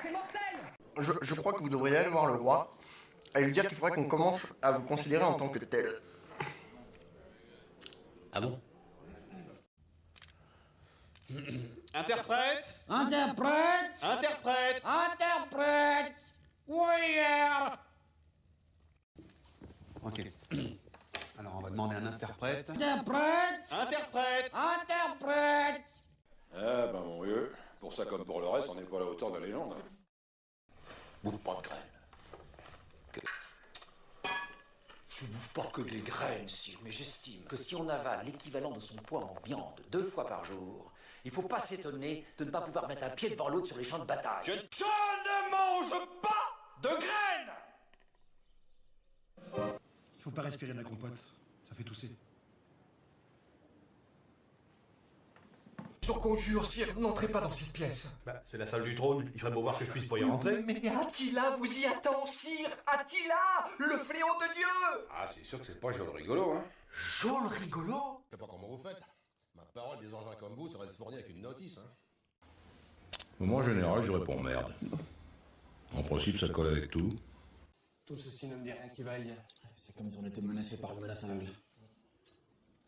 c'est mortel! Je crois que vous devriez aller voir le roi et lui dire qu'il faudrait qu'on commence à vous considérer en tant que tel. Ah bon? Interprète! Interprète! Interprète! Interprète! Warrior! Ok. Alors on va demander un interprète. Interprète! Interprète! Interprète! Eh ben mon vieux, pour ça comme pour le reste, on n'est pas à la hauteur de la légende. Bouffe pas de graines. Je bouffe pas que des graines, sire, mais j'estime que si on avale l'équivalent de son poids en viande 2 fois par jour, il faut pas s'étonner de ne pas pouvoir mettre un pied devant l'autre sur les champs de bataille. Je ne mange pas de graines! Il faut pas respirer de la compote, ça fait tousser. Sur conjure, sire, n'entrez pas dans cette pièce. Bah, c'est la salle du trône, il ferait beau voir que je puisse pas y rentrer. Mais Attila vous y attend, sire! Attila, le fléau de Dieu! Ah, c'est sûr que c'est pas joli rigolo, hein. Jol rigolo! Je sais pas comment vous faites. Ma parole, des engins comme vous seraient de se fournir avec une notice, hein. Moi, en général, je réponds merde. En principe, ça colle avec tout. Tout ceci ne me dit rien qui vaille. C'est comme si on était menacé par une menace aveugle.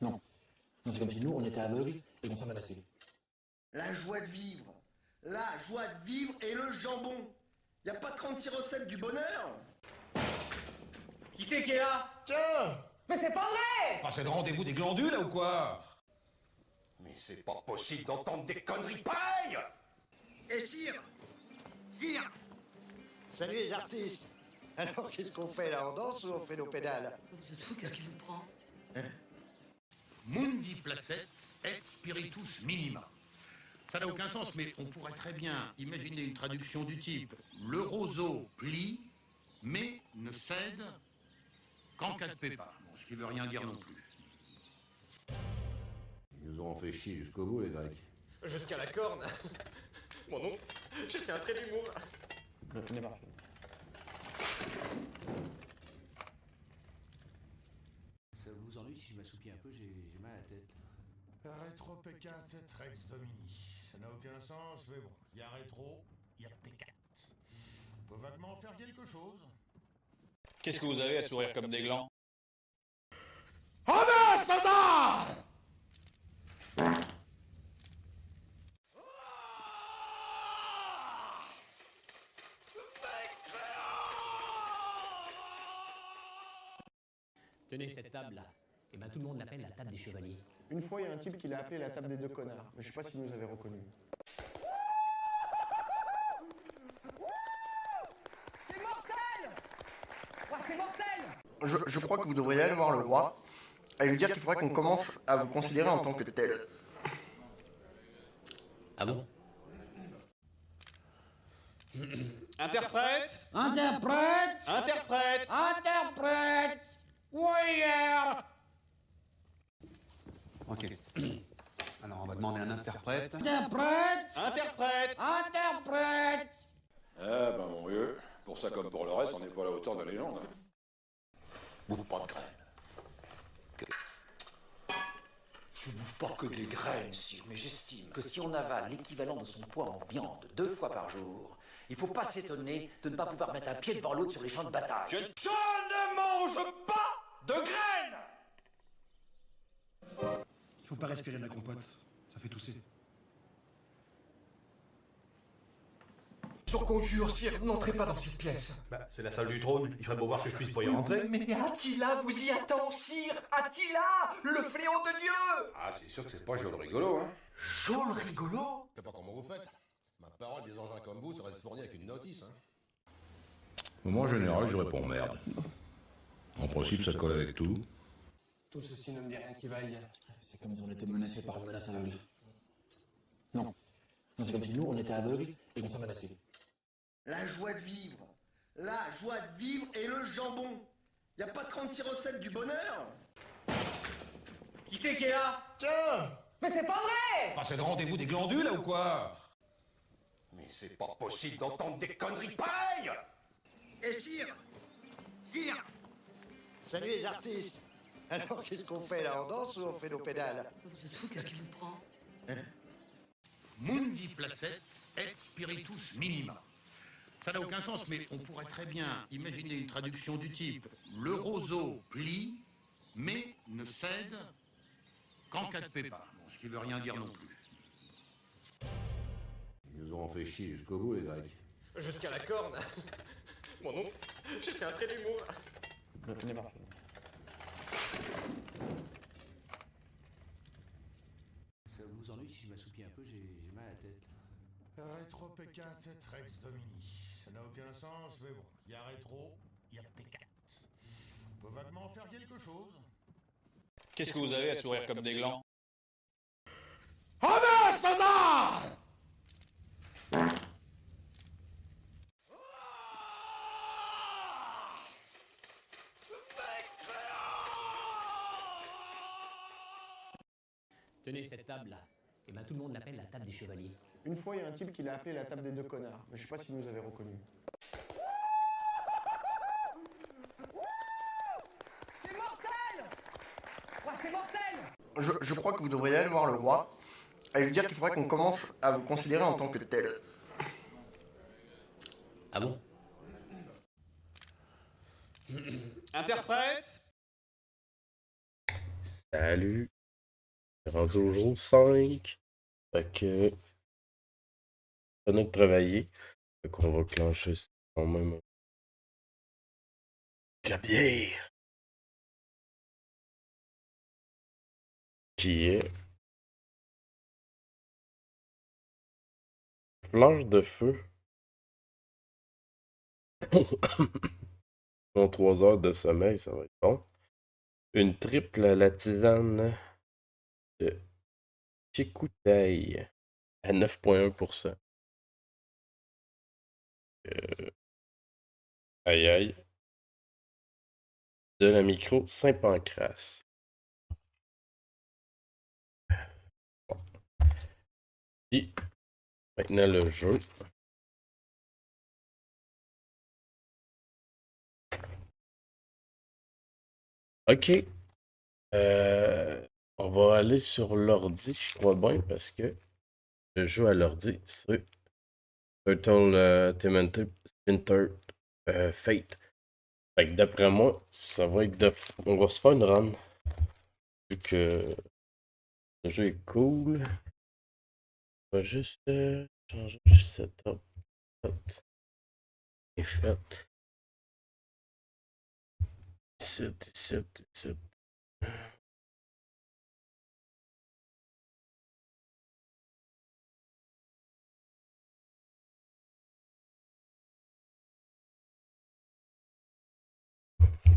Non. Non, c'est comme si nous, on était aveugles et qu'on s'en menaçait. La joie de vivre. La joie de vivre et le jambon. Y a pas 36 recettes du bonheur? Qui c'est qui est là? Tiens! Mais c'est pas vrai! Enfin, c'est le rendez-vous des glandules, là, ou quoi? Mais c'est pas possible d'entendre des conneries pareilles! Et sire! Salut les artistes! Alors qu'est-ce qu'on fait là? On danse ou on fait nos pédales? Vous êtes fou, qu'est-ce qui vous prend? Mundi placet et spiritus minima. Ça n'a aucun sens, mais on pourrait très bien imaginer une traduction du type le roseau plie, mais ne cède qu'en cas de pépin. Bon, ce qui veut rien dire non plus. Ils nous ont fait chier jusqu'au bout, les Grecs. Jusqu'à la corne. Mon oncle, j'ai fait un trait d'humour. Ça vous ennuie si je m'assoupis un peu, j'ai mal à la tête. Rétro P4 Rex Domini. Ça n'a aucun sens, mais bon, il y a rétro, il y a P4. On peut vaguement faire quelque chose. Qu'est-ce que vous avez à sourire comme des glands? Honneur, César! Tenez cette table-là. Et ben tout le monde l'appelle la table des chevaliers. Une fois, il y a un type qui l'a appelé la table des 2 connards, mais je sais pas s'il nous avait reconnus. C'est mortel! Ouais, c'est mortel! Je crois que vous devriez aller voir le roi et lui dire qu'il faudrait qu'on commence à vous considérer en tant que tel. Ah bon? Interprète! Interprète! Interprète! Interprète! Warrior! Ok. Alors on va demander un interprète. Interprète! Interprète! Interprète! Eh ben mon vieux, pour ça comme pour le reste, on n'est pas à la hauteur de la légende, hein. Bouffe pas de graines. Je bouffe pas que des graines, sire, mais j'estime que si on avale l'équivalent de son poids en viande 2 fois par jour, il faut pas s'étonner de ne pas pouvoir mettre un pied devant l'autre sur les champs de bataille. Je ne mange pas de graines! Il faut pas respirer de la compote, ça fait tousser. Sur conjure, sire, n'entrez pas dans cette pièce. Bah, c'est la salle du trône, il ferait beau voir que je puisse pas y rentrer. Mais Attila vous y attend, sire! Attila, le fléau de Dieu! Ah, c'est sûr que c'est pas joli rigolo, hein. Jol rigolo! Je sais pas comment vous faites. Ma parole, des engins comme vous seraient de se fournir avec une notice, hein. Moi, en général, je réponds merde. En principe, ça colle avec tout. Tout ceci ne me dit rien qui vaille. C'est comme si on était menacé par une menace aveugle. Non. Non, c'est comme si nous, on était aveugles et qu'on s'en menaçait. La joie de vivre. La joie de vivre et le jambon. Y a pas 36 recettes du bonheur? Qui c'est qui est là? Tiens! Mais c'est pas vrai! Enfin, c'est le rendez-vous des glandules, là, ou quoi? Mais c'est pas possible d'entendre des conneries pareilles! Et sire! Salut les artistes! Alors qu'est-ce qu'on fait là? On danse ou on fait nos pédales? Vous êtes fou, qu'est-ce qui vous prend? Mundi placet et spiritus minima. Ça n'a aucun sens, mais on pourrait très bien imaginer une traduction du type « Le roseau plie, mais ne cède qu'en cas de pépin ». Bon, ce qui veut rien dire non plus. Ils nous auront fait chier jusqu'au bout, les Grecs. Jusqu'à la corne. Mon oncle, j'ai fait un trait d'humour. On est parti. Ça vous ennuie si je m'assoupis un peu, j'ai mal à la tête. Rétro P4 Rex Domini. Ça n'a aucun sens, mais bon, il y a rétro, il y a P4. On peut vaguement faire quelque chose. Qu'est-ce que vous avez à sourire comme des glands? Honneur, César! Tenez cette table-là. Et ben tout le monde l'appelle la table des chevaliers. Une fois, il y a un type qui l'a appelé la table des deux connards, mais je sais pas s'il nous avait reconnus. C'est mortel! Ouais, c'est mortel! Je crois que vous devriez aller voir le roi et lui dire qu'il faudrait qu'on commence à vous considérer en tant que tel. Ah bon? Interprète! Salut! Rendu au jour 5. Fait que. On a travaillé. Fait qu'on va clencher quand même. La bière! Qui est. Fleur de feu. Dans 3 heures de sommeil, ça va être bon. Une triple à la tisane de Chikoutai à 9,1%. Aïe aïe. De la micro Saint-Pancras. Bon. Et maintenant le jeu. Ok. On va aller sur l'ordi, je crois bien, parce que je joue à l'ordi. C'est Turtle Splinter Fate. Fait que d'après moi, ça va être on va se faire une run. Vu que le jeu est cool. On va juste changer le setup. Et fait. 17.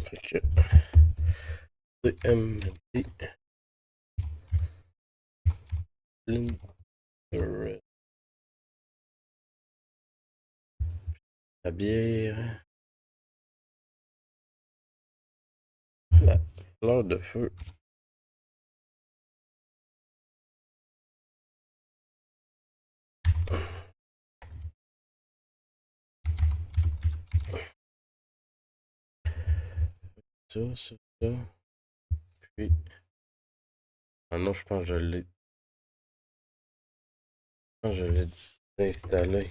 Fait que DMD Splinter la bière la fleur de feu ça puis ah non je pense que je l'ai installé.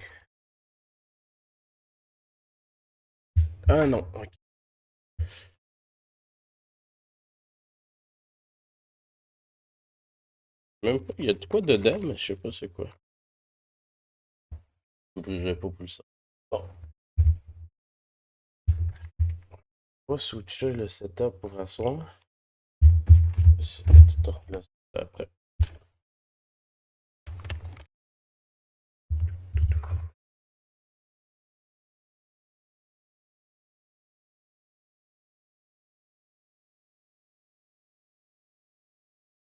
Ah non, ok. Même pas, il y a de quoi dedans, mais je sais pas c'est quoi. J'ouvrirai pas pour ça. Bon. On va switcher le setup pour asseoir. Tu te replaces après.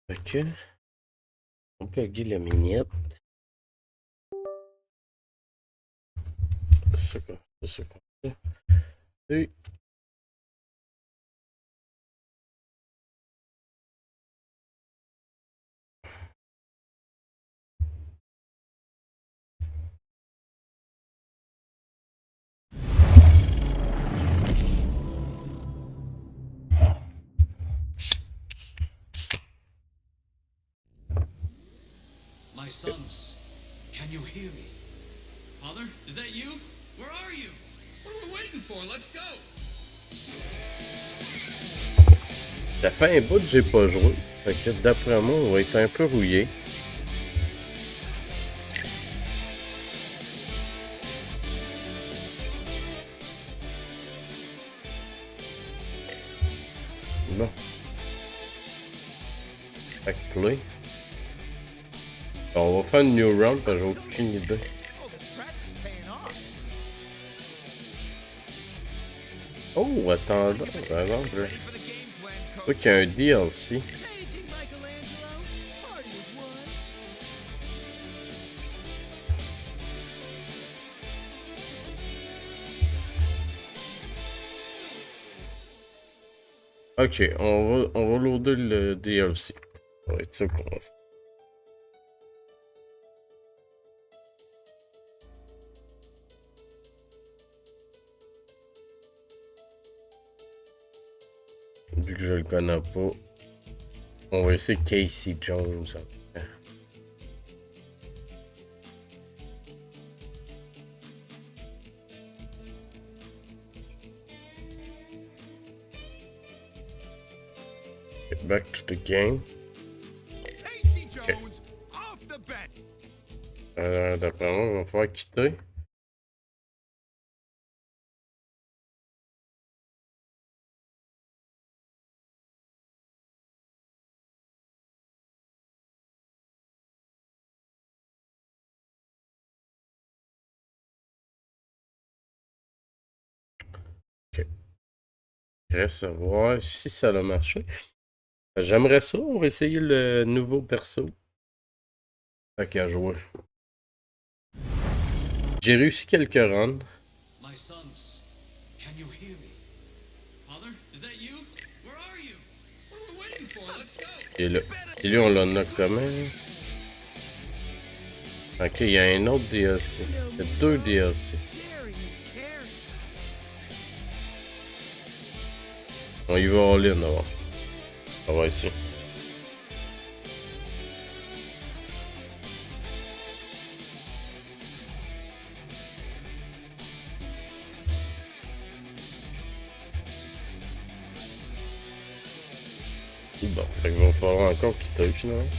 Ok. On peut plugger la mignette. C'est ça qu'on fait. Et My sons, can you hear me? Father, is that you? Ça fait un bout que j'ai pas joué. Fait que d'après moi, on va être un peu rouillé. Bon. Fait que play. On va faire une new round parce que j'ai aucune idée. Oh, attends, par exemple. Je crois qu'il y a un DLC. Ok, on va loader le DLC. Ça va être ça qu'on va faire. Vu que je le connais pas, on va essayer Casey Jones. Get back to the game. Okay. D'après moi, on va falloir quitter. Ok. Reste à voir si ça a marché. J'aimerais ça, on va essayer le nouveau perso. Fait qu'à jouer. J'ai réussi quelques runs. Et là, et lui on l'a knock comment? Ok, il y a un autre DLC. Il y a 2 DLC. On y va all in d'abord. On va ici. Bon, fait qu'il va falloir encore quitter finalement.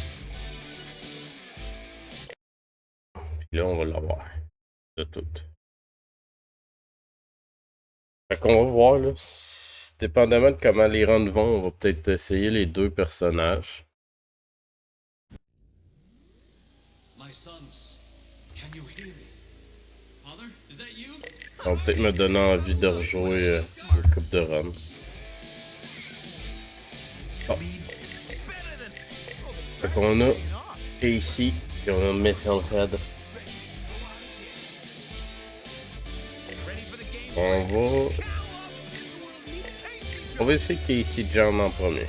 Puis là, on va l'avoir. De tout. Fait qu'on va voir là. Dépendamment de comment les runs vont, on va peut-être essayer les 2 personnages. On va peut-être me donner envie de rejouer une coupe de runs. Oh. Fait qu'on a Casey et on a Metalhead. On va essayer Casey John en premier.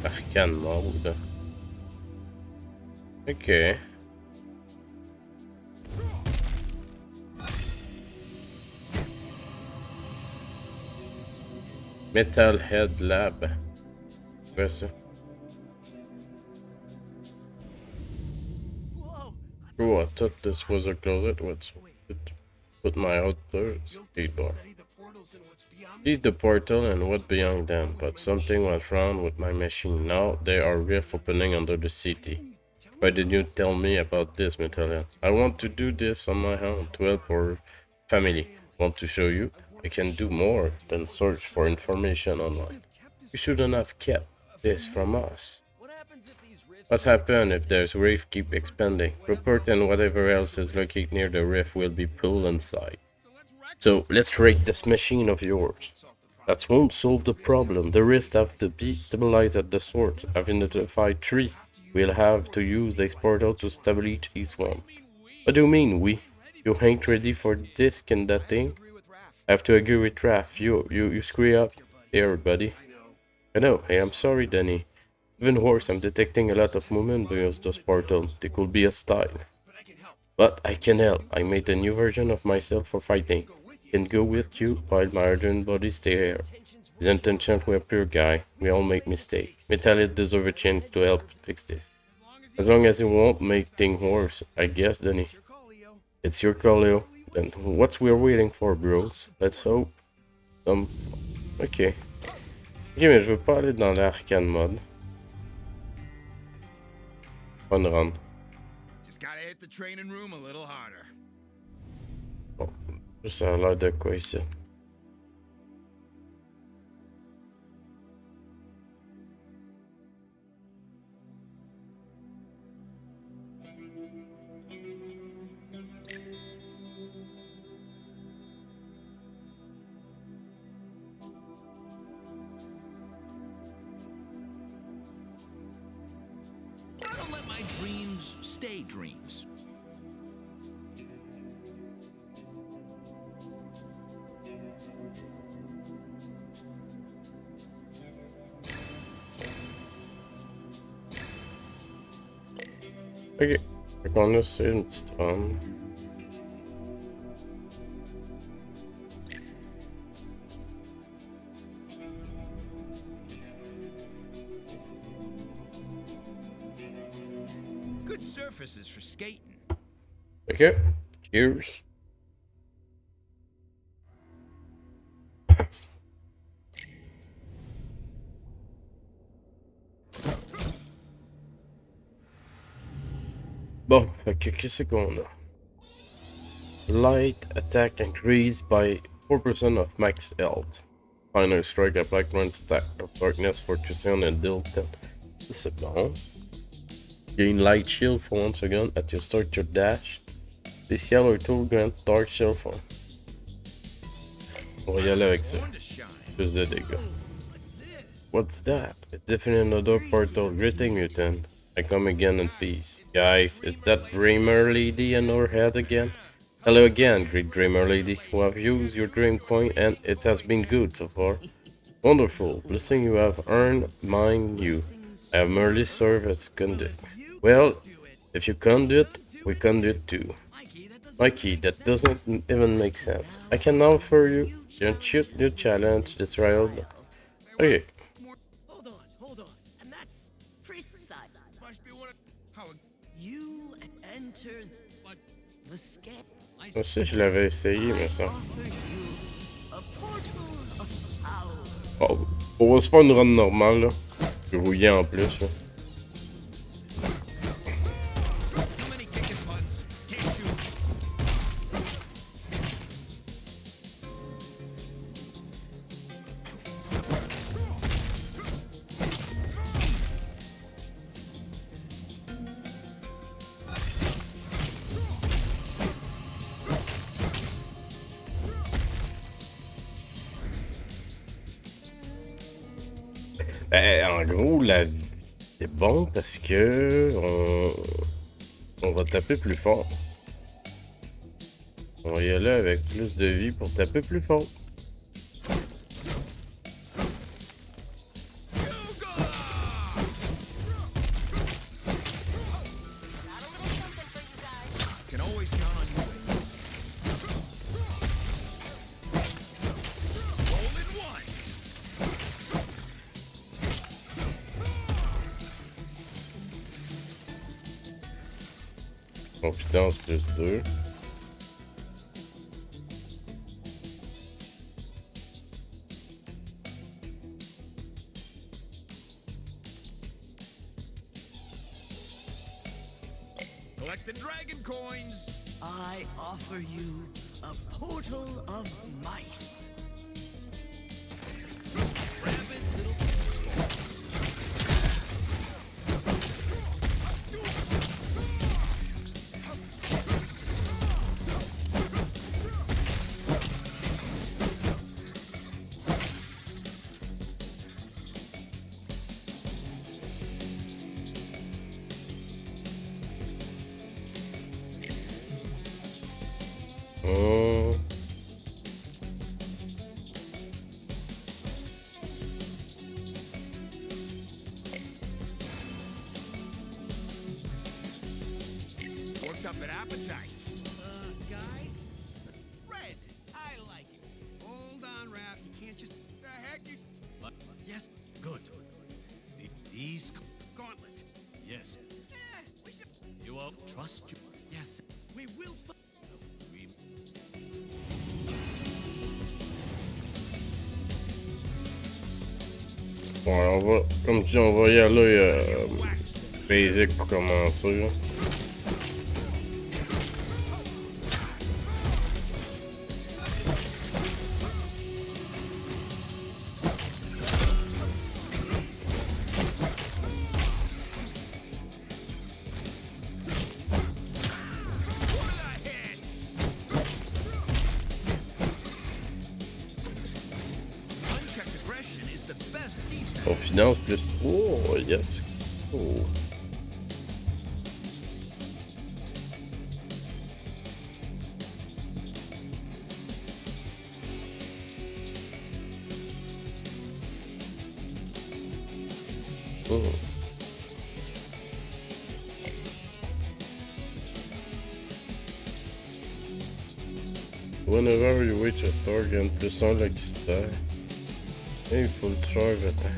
Arcane mode. Ok. Metalhead Lab. Quoi ça? Oh, I thought this was a closet. What's it? Put my outdoor speed bar. Leave the portal and what beyond them, but something went wrong with my machine. Now there are rifts opening under the city. Why didn't you tell me about this, Metalhead? I want to do this on my own to help our family. Want to show you? I can do more than search for information online. You shouldn't have kept this from us. What happens if there's rift keep expanding? Report and whatever else is located near the rift will be pulled inside. So let's raid this machine of yours. That won't solve the problem. The rifts have to be stabilized at the source. I've identified 3. We'll have to use the portal to stabilize each one. What do you mean, we? You ain't ready for this, can that thing? I have to agree with Raph. You screw up here, buddy. I know. Hey, I'm sorry, Danny. Even worse, I'm detecting a lot of movement beyond those portals. They could be hostile. But I can help. I made a new version of myself for fighting. I can go with you while my urgent body stay here. His intentions were pure, guy. We all make mistakes. Metalhead deserve a chance to help fix this. As long as it won't make things worse, I guess, Danny. It's your call, Leo. Then what's we're waiting for, bros? Let's hope. Ok. Ok, mais je veux pas aller dans l'arcane mode. Fun run. Bon, ça a l'air de quoi ici? Dreams stay dreams. Ok, fait qu'on a c'est une petite run. Good surfaces for skating. Ok, cheers. Bon, fait que qu'est-ce qu'on a? Light attack increased by 4% of max health. Final strike applied 1 stack of darkness for 2 and deal 10. C'est bon. Gain light shield for 1 second at your start your dash. Spécial or tool grant dark shield for. On va y aller avec ça. Plus de dégâts. What's that? It's definitely another portal. Greeting you then. I come again in peace. Guys, is that Dreamer Lady in our head again? Hello again, great Dreamer Lady. We have used your dream coin and it has been good so far. Wonderful. Blessing you have earned mine you. I have merely served as conduit. Well, if you conduit, we conduit too. Mikey, that doesn't even make sense. I can now offer you your new challenge, this trial. Okay. Moi aussi, je l'avais essayé, mais ça. Oh, on va se faire une run normale, là. Rouillé en plus, là. En gros, la vie, c'est bon parce que on va taper plus fort. On va y aller avec plus de vie pour taper plus fort. Confidence plus 2. Collecting dragon coins. I offer you a portal of mice. worked up an appetite. Guys? Red, I like it. Hold on, Raph. You can't just... The heck you... Yes, good. These gauntlet. Yes. We should... You won't trust you. Yes, we will... Ouais, on va, comme je dis, on va y aller basic pour commencer. Confidence plus 3, yes. Oh. Oh. Whenever you reach a star, gain plus 1 lucky star. Et il faut le charge, attends.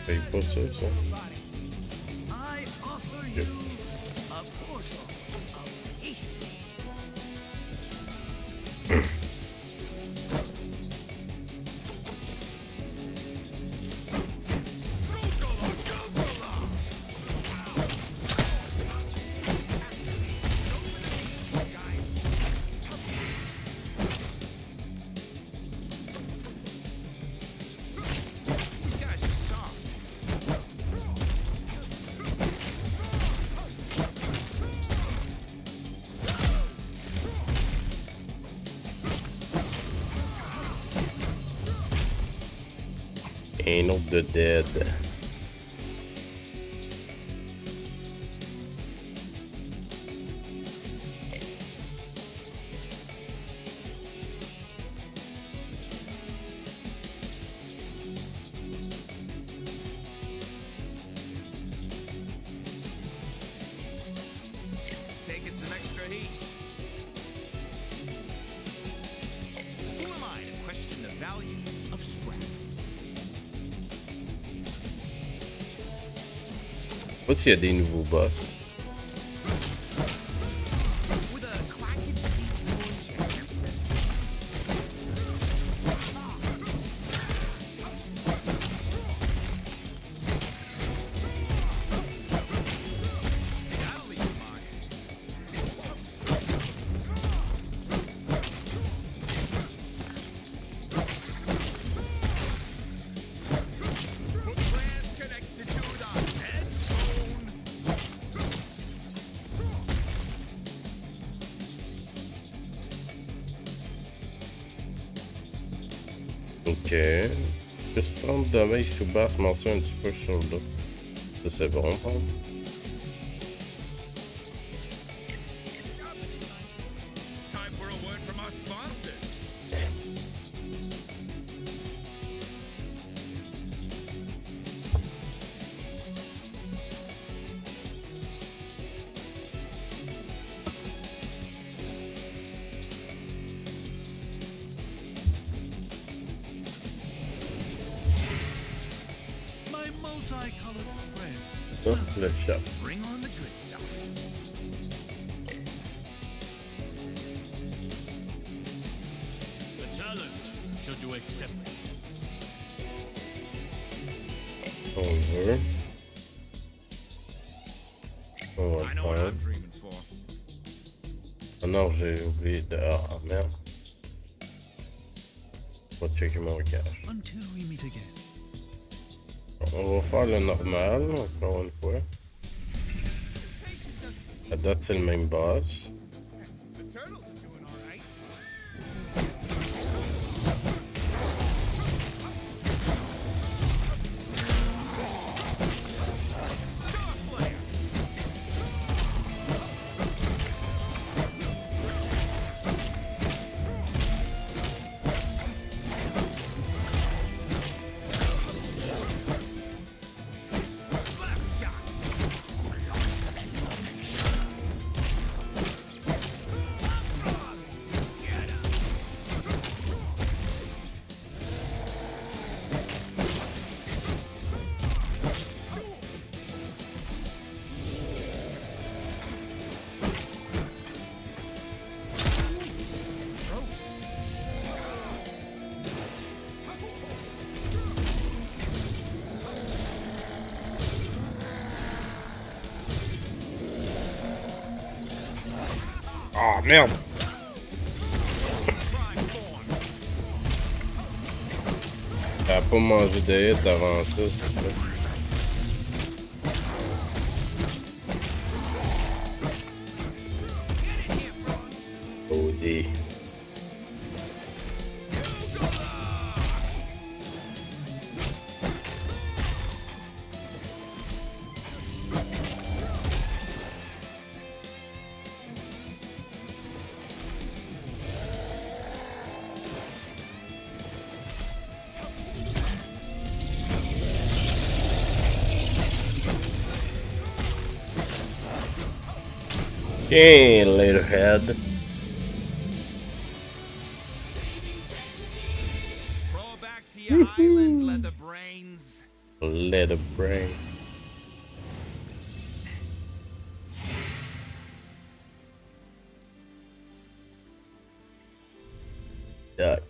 Paye pas ça, ça. Okay. Un autre de dead. Taking some extra heat. Who am I to question the value of scrap? Je sais pas s'il y a des nouveaux boss. Ok. Plus 30 damage to bass monster un petit peu sur le dos. Ça c'est bon, hein? Time for a word from our sponsors. My multicolored friend. Oh, le chat. Bring on the good stuff. The challenge, should you accept it? On veut. On va I le know what prendre. I'm dreaming for. Ah non, j'ai oublié de... Ah merde. On va checker mon cache. Until we meet again. On va faire le normal, encore une fois. À date, c'est le même boss. The turtles are doing all right. Ah, merde! T'as pas mangé de hit avant ça, c'est pas ça. OD. Okay, Leatherhead. Roll back to your island, leather brains. Leather brain. Duck.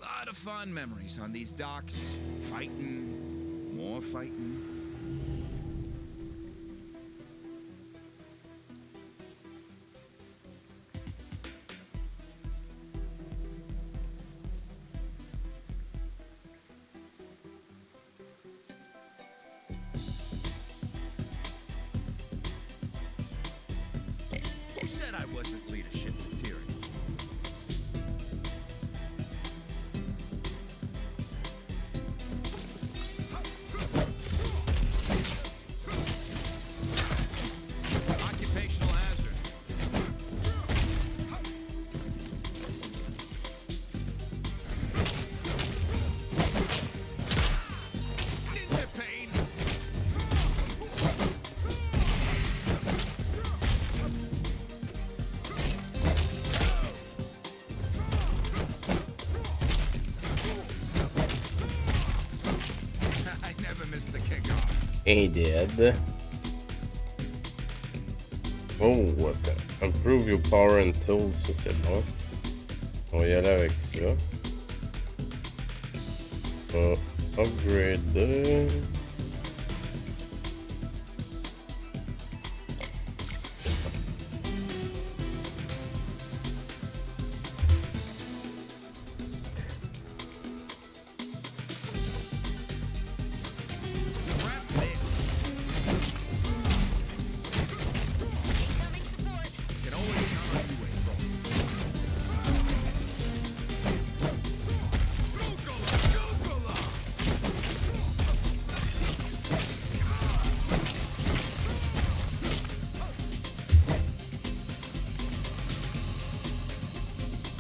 Lot of fun memories on these docks. Fighting, more fighting. Who said I wasn't leadership material? Occupational hazard. Ninja pain. I never missed the kickoff. He did. Oh, what the? Improve your power and tools, ça c'est bon. On va y aller avec ça. Upgrade. Can always count on you, April.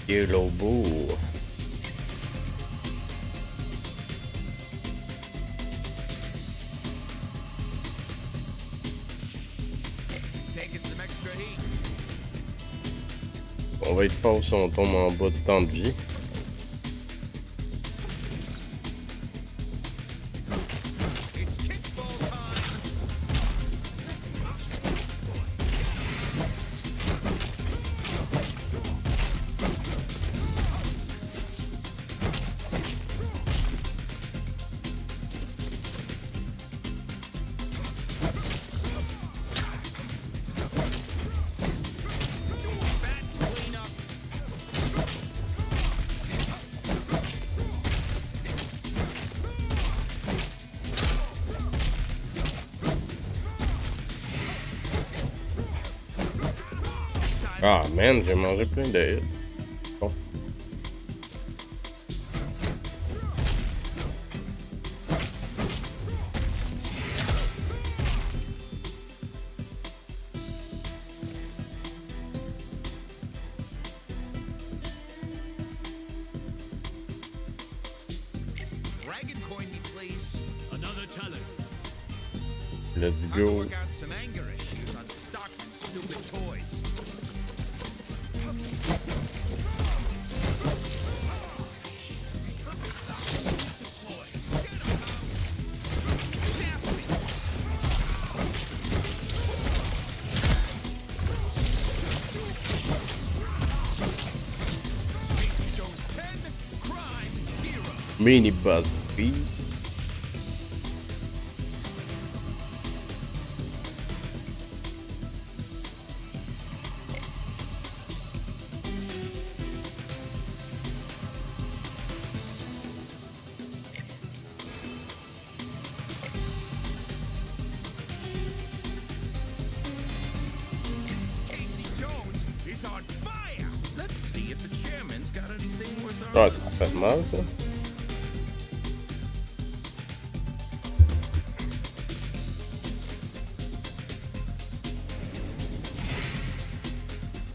Yellow Bull. Taking some extra heat. On va être fort si on tombe en bas de temps de vie. It's kickball time. Bat cleanup. Ah man, j'ai mangé plein de hits. Bon. Dragon coin me, please. Another talent. Let's Time to go. work out some anger issues on Stockman's stupid toys. Mini buzz beat. Ouais, ça fait mal, ça.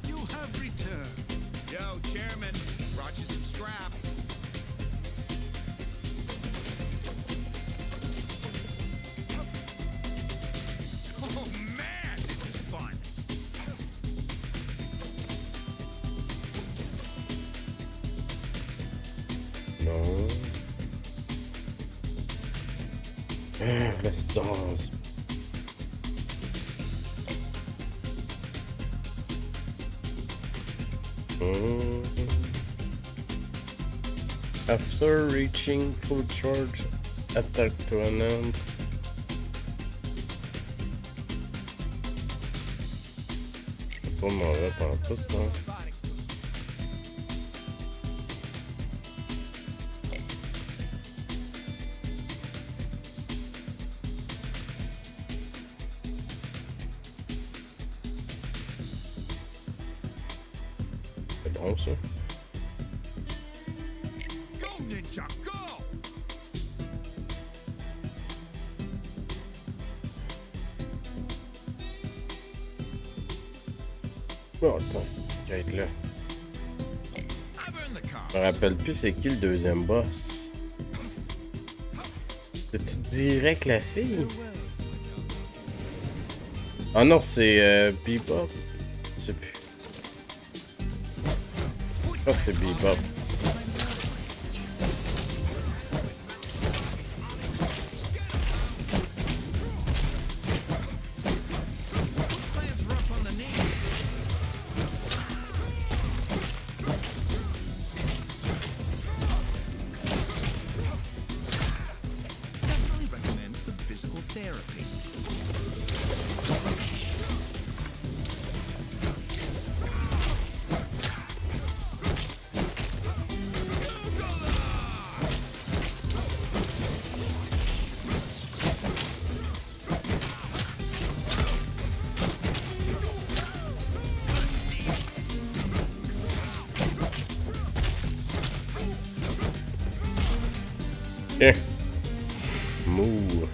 You have returned. Yo, Chairman, brought you some scrap. Oh man, this is fun. Non. Restance. After reaching full charge, attack to an end. Je sais pas m'en mettre en tout, non? C'est bon, ça. Go, Ninja, go! Oh, attends, j'arrête là. Je me rappelle plus c'est qui le deuxième boss. C'est tout direct la fille. Ah non, c'est Bebop. Je sais plus. Je pense que c'est Bebop. Definitely recommend some physical therapy. Eh. Move.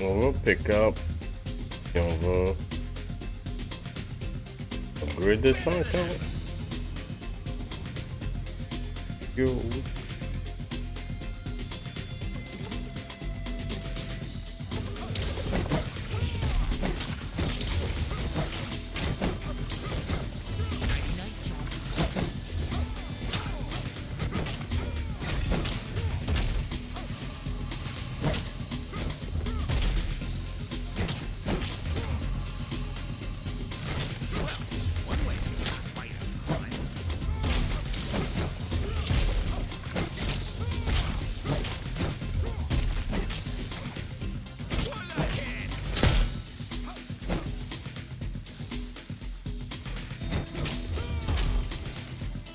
On va pick up. Et on va upgrader ça encore. Go.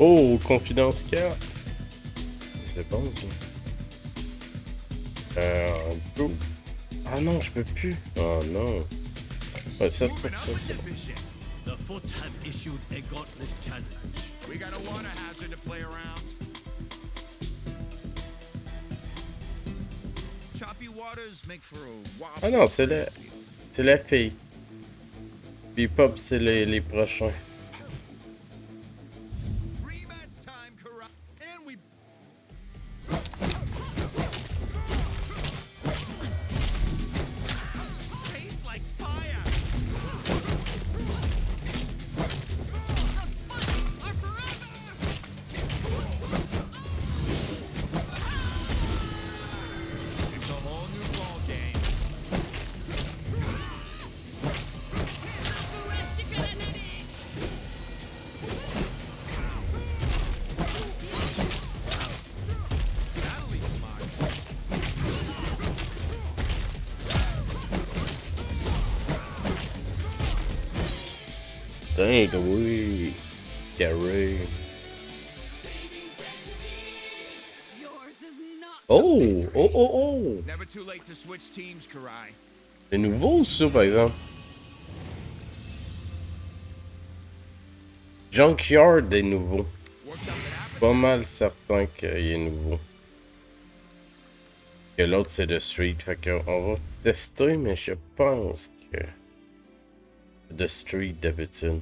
Oh, confidence 4. C'est bon, ça. Go. Ah non, je peux plus. Oh non. Ouais, 7%, c'est bon. The Foot have issued a gauntlet challenge. We got a water hazard to play around. Choppy waters make for a wild. Ah non, c'est la fille. Puis Pop, c'est les prochains. Dang, oui. Carré. Oh! Oh, oh, oh! Never too late to switch teams, Karai. C'est nouveau, ça, par exemple. Junkyard est nouveau. Pas mal certain qu'il est nouveau. Que l'autre c'est The Street. Fait qu'on va tester, mais je pense que The Street d'habitude.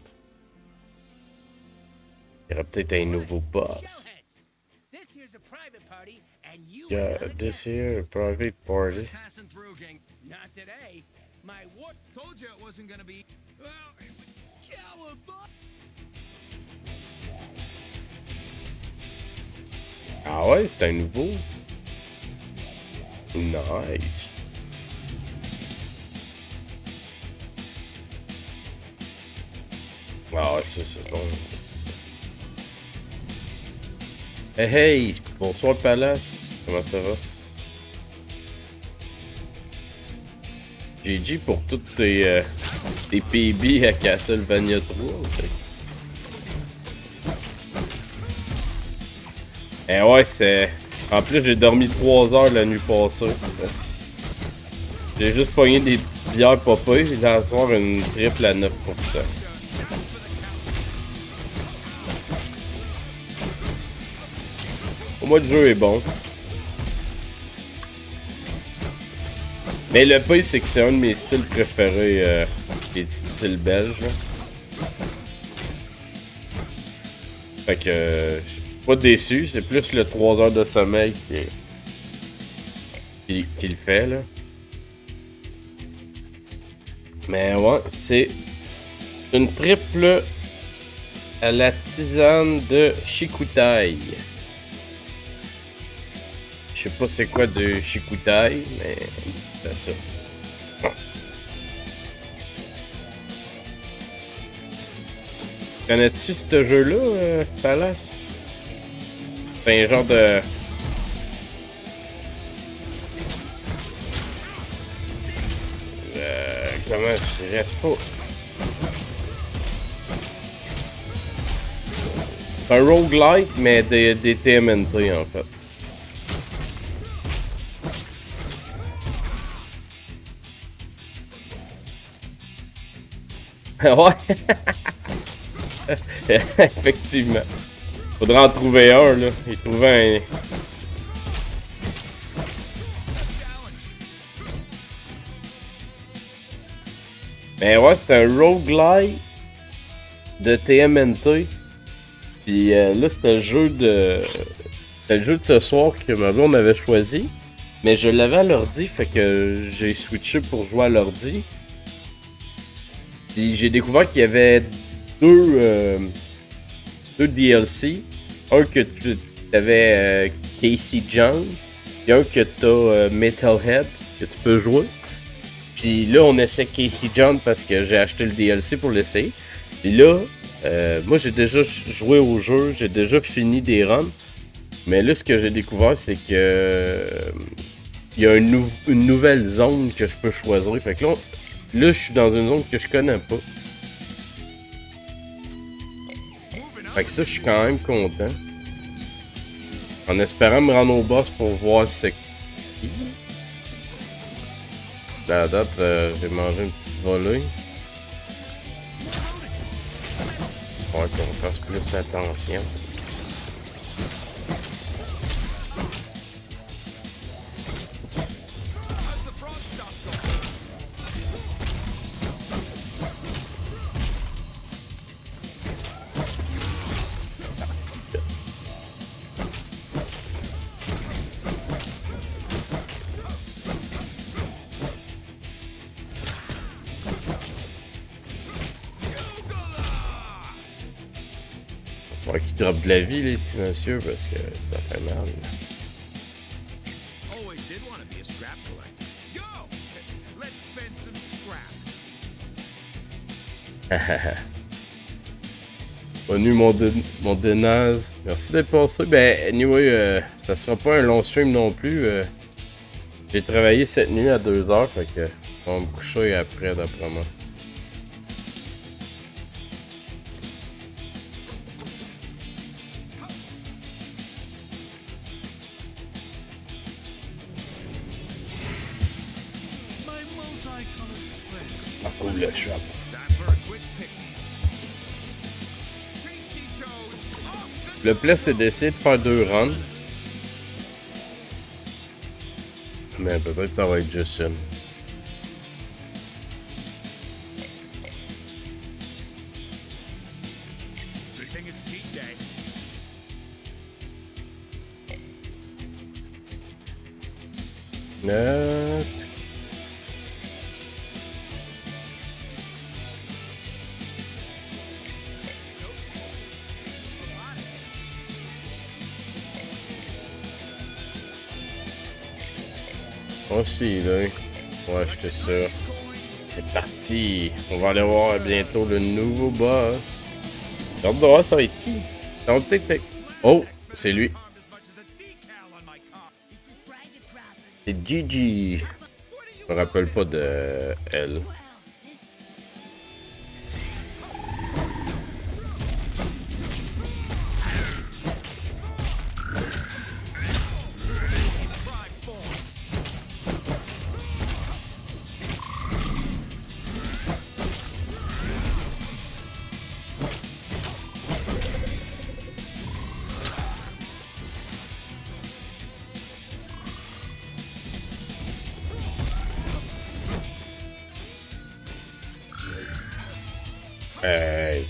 Il y aura peut-être un nouveau boss. Yeah, this here a private party. Not today. My what told you it wasn't gonna be. Well, cowabunga. Ah ouais, c'est un nouveau. Nice. Ah ouais, ça c'est bon. Hey hey, bonsoir Palace. Comment ça va? GG pour toutes tes PB à Castlevania 3, c'est... Eh ouais, c'est... En plus, j'ai dormi 3 heures la nuit passée. J'ai juste pogné des petites bières popées, et dans le soir, une triple à 9%. Au moins, le jeu est bon. Mais le pire, c'est que c'est un de mes styles préférés, les styles belges. Là. Fait que je suis pas déçu, c'est plus le 3 heures de sommeil qui le fait là. Mais ouais, c'est une triple à la tisane de Chikutai. Je sais pas c'est quoi de Chikutai, mais c'est ça. Connais-tu ce jeu-là, Palace? C'est un genre de... comment je dirais, c'est pas... C'est un roguelike, mais des TMNT, en fait. Ouais! Effectivement. Faudrait en trouver un, là. Il trouvait un... Mais ouais, c'est un roguelike de TMNT. Puis là, c'était le jeu de... C'était le jeu de ce soir que ma blonde avait choisi. Mais je l'avais à l'ordi, fait que j'ai switché pour jouer à l'ordi. Puis j'ai découvert qu'il y avait deux DLC. Un que tu avais Casey Jones. Et un que tu as Metalhead, que tu peux jouer. Puis là, on essaie Casey Jones parce que j'ai acheté le DLC pour l'essayer. Puis là, moi j'ai déjà joué au jeu, j'ai déjà fini des runs. Mais là, ce que j'ai découvert, c'est que il y a une nouvelle zone que je peux choisir. Fait que là, je suis dans une zone que je connais pas. Fait que ça, je suis quand même content. En espérant me rendre au boss pour voir c'est qui. À la date, j'ai mangé une petite volée. Faut qu'on fasse plus attention. Faudrait qu'il drop de la vie, les petits messieurs, parce que ça fait mal. Bonne nuit, mon Denaz. Merci d'être passé. Ben, anyway, ça sera pas un long stream non plus. J'ai travaillé cette nuit à 2h, fait que on va me coucher après, d'après moi. Le plan, c'est d'essayer de faire 2 runs. Mais peut-être que ça va être juste une. Aussi, là. Ouais, j'étais sûr. C'est parti. On va aller voir bientôt le nouveau boss. J'ai hâte de voir ça va être qui. Non, peut-être. Oh, c'est lui. C'est Gigi. Je me rappelle pas de elle.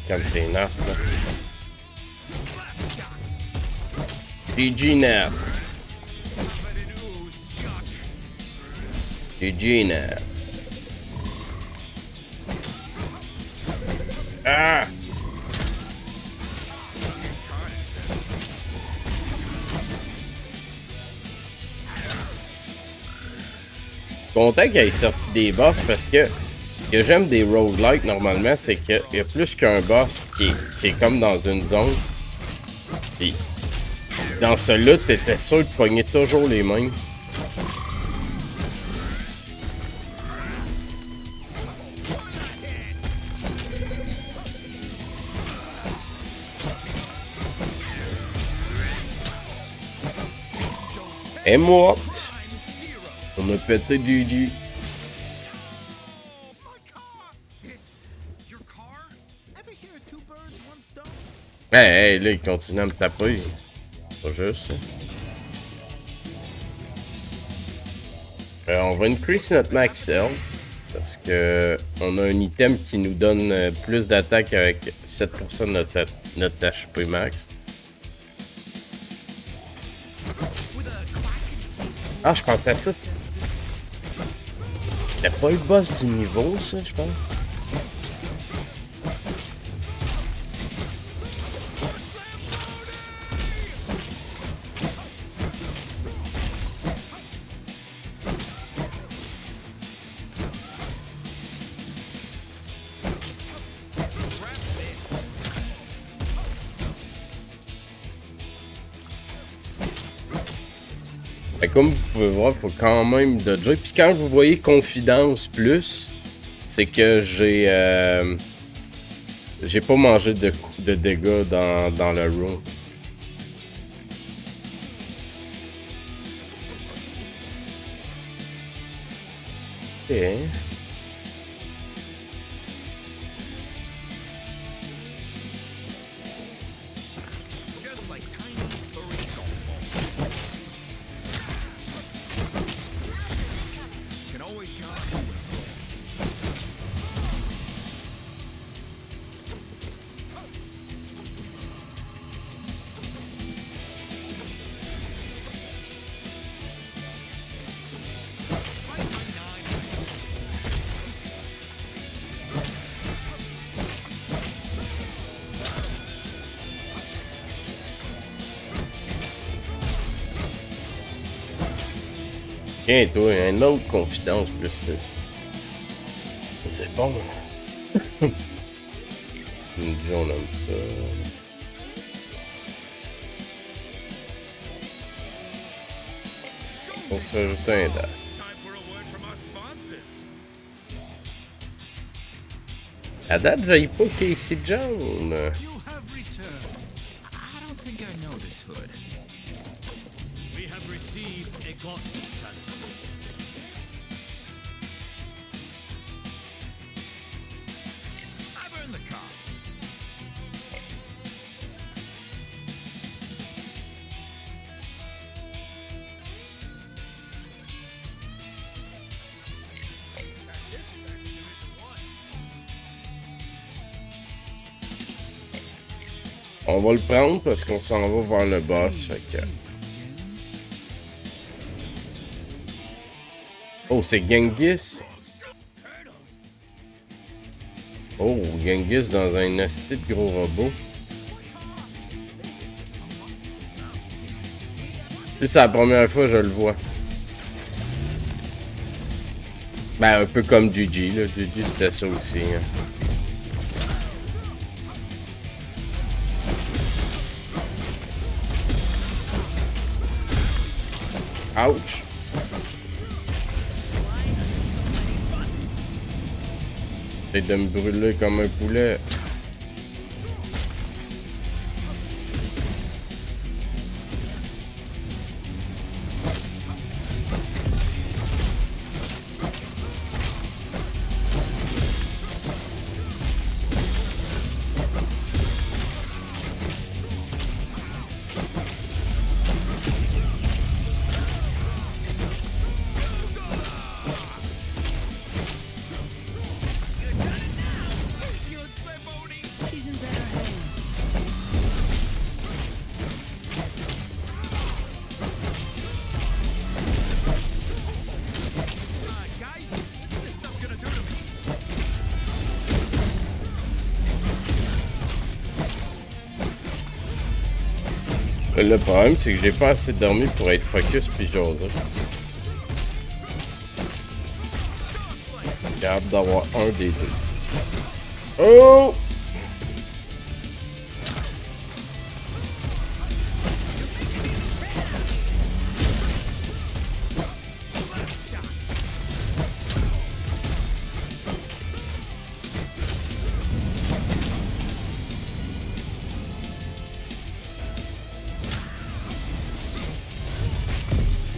Comme t'es nappe, là. GG nap. GG nap. Ah! Content qu'il ait sorti des boss parce que ce que j'aime des roguelikes normalement, c'est qu'il y a plus qu'un boss qui est comme dans une zone. Puis dans celui-là, t'étais sûr de pogner toujours les mêmes. Elle est morte. On a pété GG. Hey, là, il continue à me taper. Pas juste, on va increase notre max health. Parce que on a un item qui nous donne plus d'attaque avec 7% de notre HP max. Ah, je pensais à ça. C'était pas le boss du niveau, ça, je pense. Comme vous pouvez voir, il faut quand même dodger. Puis quand vous voyez confidence plus, c'est que j'ai pas mangé de dégâts dans le room. Ok. Tiens, toi, une autre confidence plus 6. C'est bon. On aime ça. On se rajoute un date. À date, j'aille pas Casey Jones. On va le prendre parce qu'on s'en va vers le boss. Fait que... Oh, c'est Genghis. Oh, Genghis dans un asti de gros robot. Puis c'est la première fois que je le vois. Ben, un peu comme Gigi, là. Gigi, c'était ça aussi. Hein. Ouch! J'essaie de me brûler comme un poulet. Le problème, c'est que j'ai pas assez dormi pour être focus pis jaser. J'ai hâte d'avoir un des deux. Oh!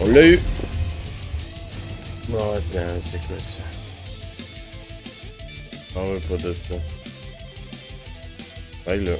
On l'a eu! Bon, attends, c'est quoi ça? On veut pas de ça. Ouais, là.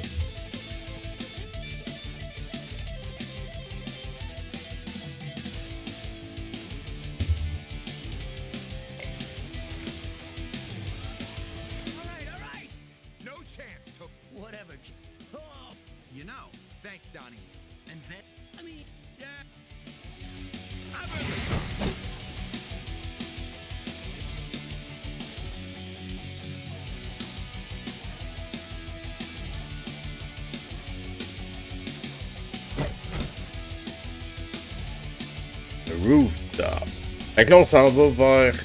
Rooftop. Fait que là, on s'en va vers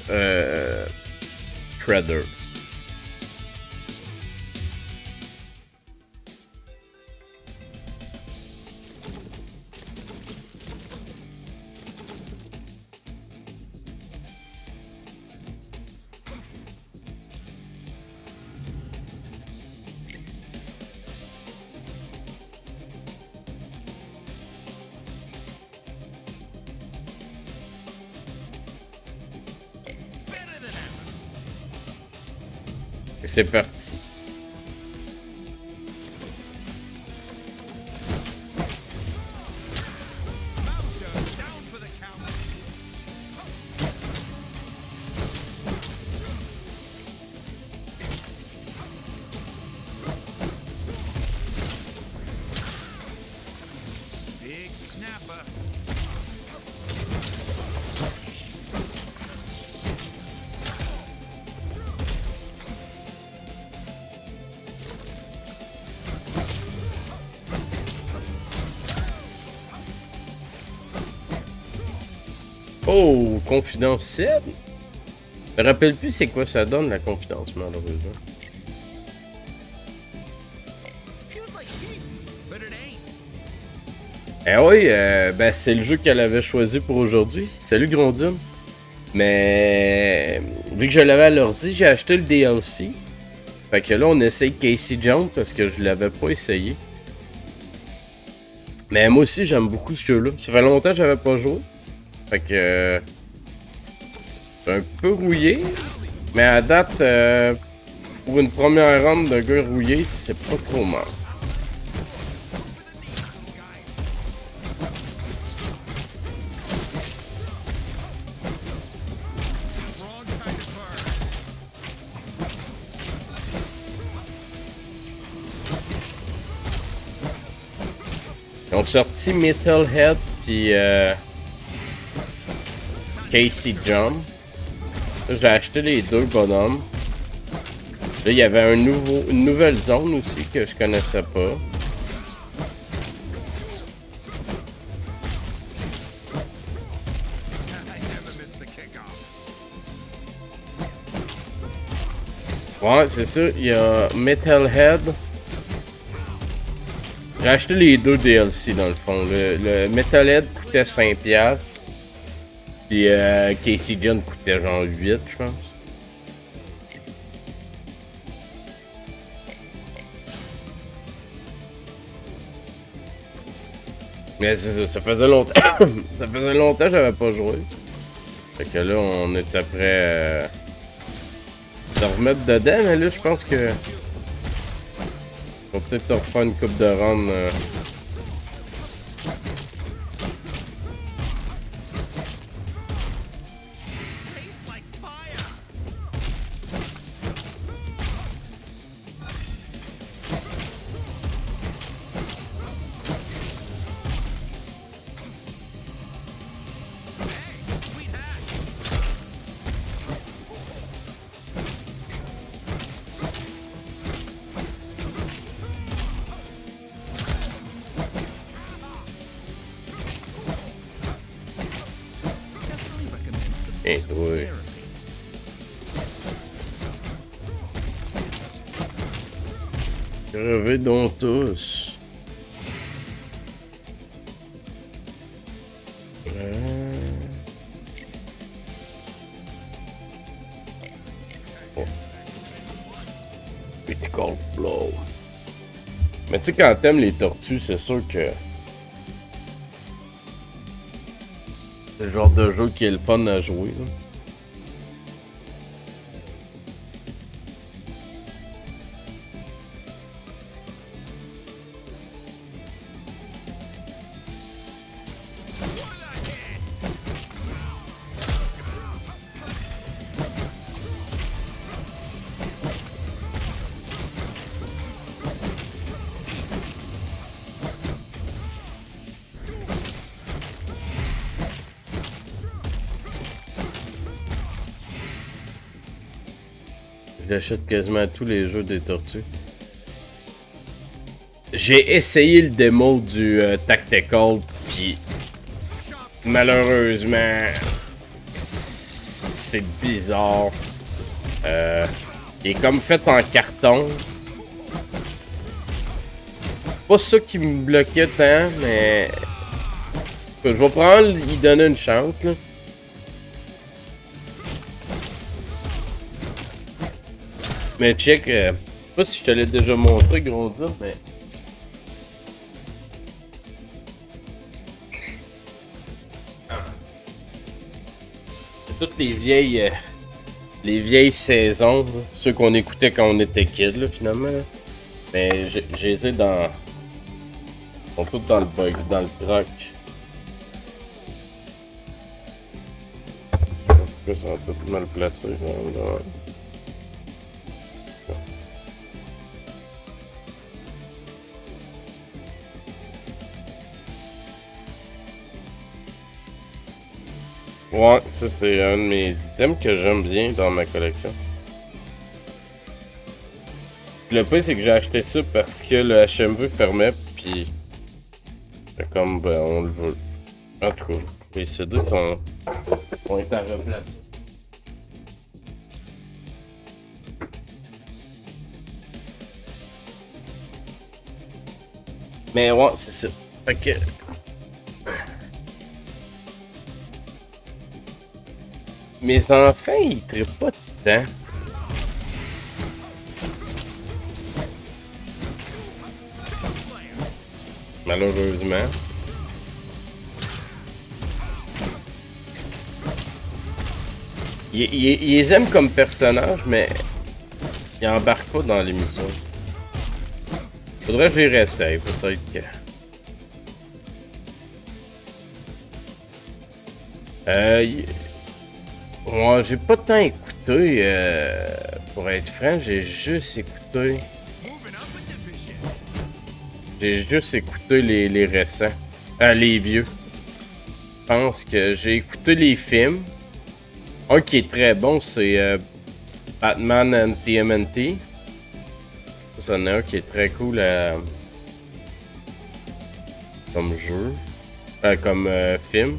Shredders. C'est parti. Oh, confidence 7? Je me rappelle plus c'est quoi ça donne la confidence, malheureusement. Eh oui, ben c'est le jeu qu'elle avait choisi pour aujourd'hui. Salut Grondine. Mais vu que je l'avais à l'ordi, j'ai acheté le DLC. Fait que là, on essaye Casey Jones parce que je l'avais pas essayé. Mais moi aussi, j'aime beaucoup ce jeu-là. Ça fait longtemps que j'avais pas joué. Fait que... c'est un peu rouillé. Mais à date, pour une première ronde de gars rouillé, c'est pas trop mal. Ils ont sorti Metalhead puis Casey Jump. J'ai acheté les deux bonhommes. Là, il y avait une nouvelle zone aussi que je connaissais pas. Ouais, c'est ça. Il y a Metalhead. J'ai acheté les deux DLC dans le fond. Le Metalhead coûtait 5$. Puis Casey John coûtait genre 8, je pense. Mais ça faisait longtemps. Ça faisait longtemps que j'avais pas joué. Fait que là, on est après de remettre dedans, mais là, je pense que on va peut-être refaire une coupe de run. Et oui. Crevez donc tous. Oh. Critical flow. Mais tu sais, quand t'aimes les tortues, c'est sûr que c'est le genre de jeu qui est le fun à jouer. Là. J'achète quasiment tous les jeux des tortues. J'ai essayé le démo du Tactical, puis malheureusement, c'est bizarre. Il est comme fait en carton. Pas ça qui me bloquait tant, mais je vais probablement y donner une chance, là. Mais check, je sais pas si je te l'ai déjà montré, gros dire, mais c'est toutes les vieilles saisons, là, ceux qu'on écoutait quand on était kid, là, finalement. Là. Mais j'ai été dans, ils sont tous dans le bug, dans le troc. En tout cas, ça va tout mal placé, là. Ouais, ça c'est un de mes items que j'aime bien dans ma collection. Le pire c'est que j'ai acheté ça parce que le HMV permet, puis comme ben, on le veut. En tout cas, les CD sont été à replacer. Mais ouais, c'est ça. Fait que mes enfants, ils trippent pas de temps. Malheureusement. Ils les aiment comme personnages, mais ils embarquent pas dans l'émission. Faudrait que j'y réessaye, peut-être que... Moi, j'ai pas tant écouté, pour être franc, j'ai juste écouté... J'ai juste écouté les récents. Les vieux. Je pense que j'ai écouté les films. Un qui est très bon, c'est Batman and TMNT. Ça en a un qui est très cool comme jeu. Comme film.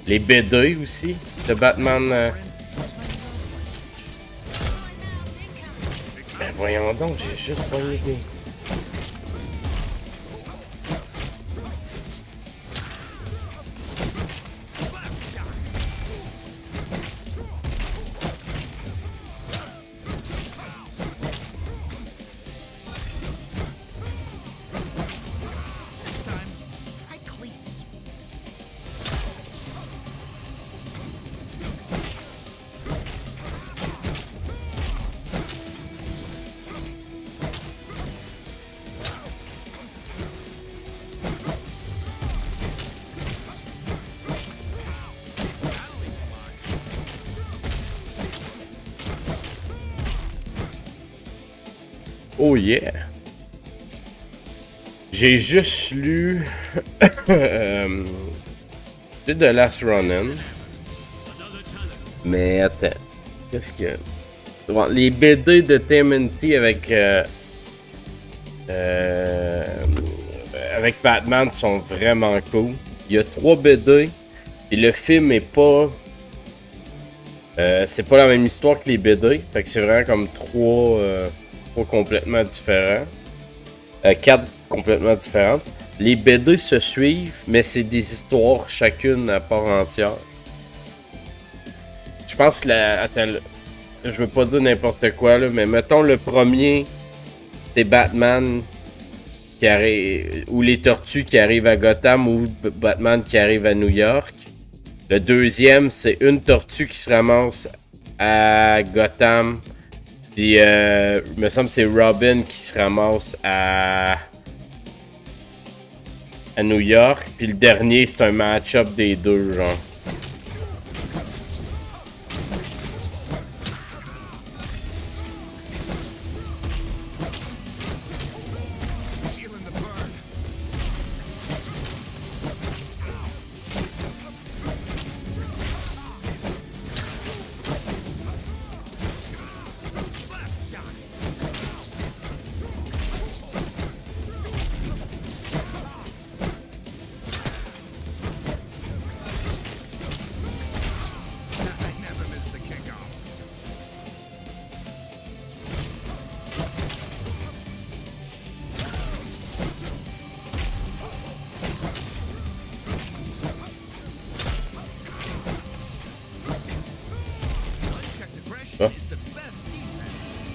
Les BD aussi de Batman. Ben voyons donc, j'ai juste pas eu idée. Oh yeah! J'ai juste lu The Last Ronin. Mais attends, qu'est-ce que... Bon, les BD de TMNT avec Batman sont vraiment cool. Il y a 3 BD et le film est pas... c'est pas la même histoire que les BD. Fait que c'est vraiment comme 3 complètement différents. 4 complètement différentes. Les BD se suivent, mais c'est des histoires chacune à part entière. Je pense que attends, je veux pas dire n'importe quoi là, mais mettons le premier, c'est Batman qui arrive, ou les tortues qui arrivent à Gotham, ou Batman qui arrive à New York. Le deuxième, c'est une tortue qui se ramasse à Gotham. Puis, il me semble que c'est Robin qui se ramasse à New York. Puis le dernier, c'est un match-up des deux, genre.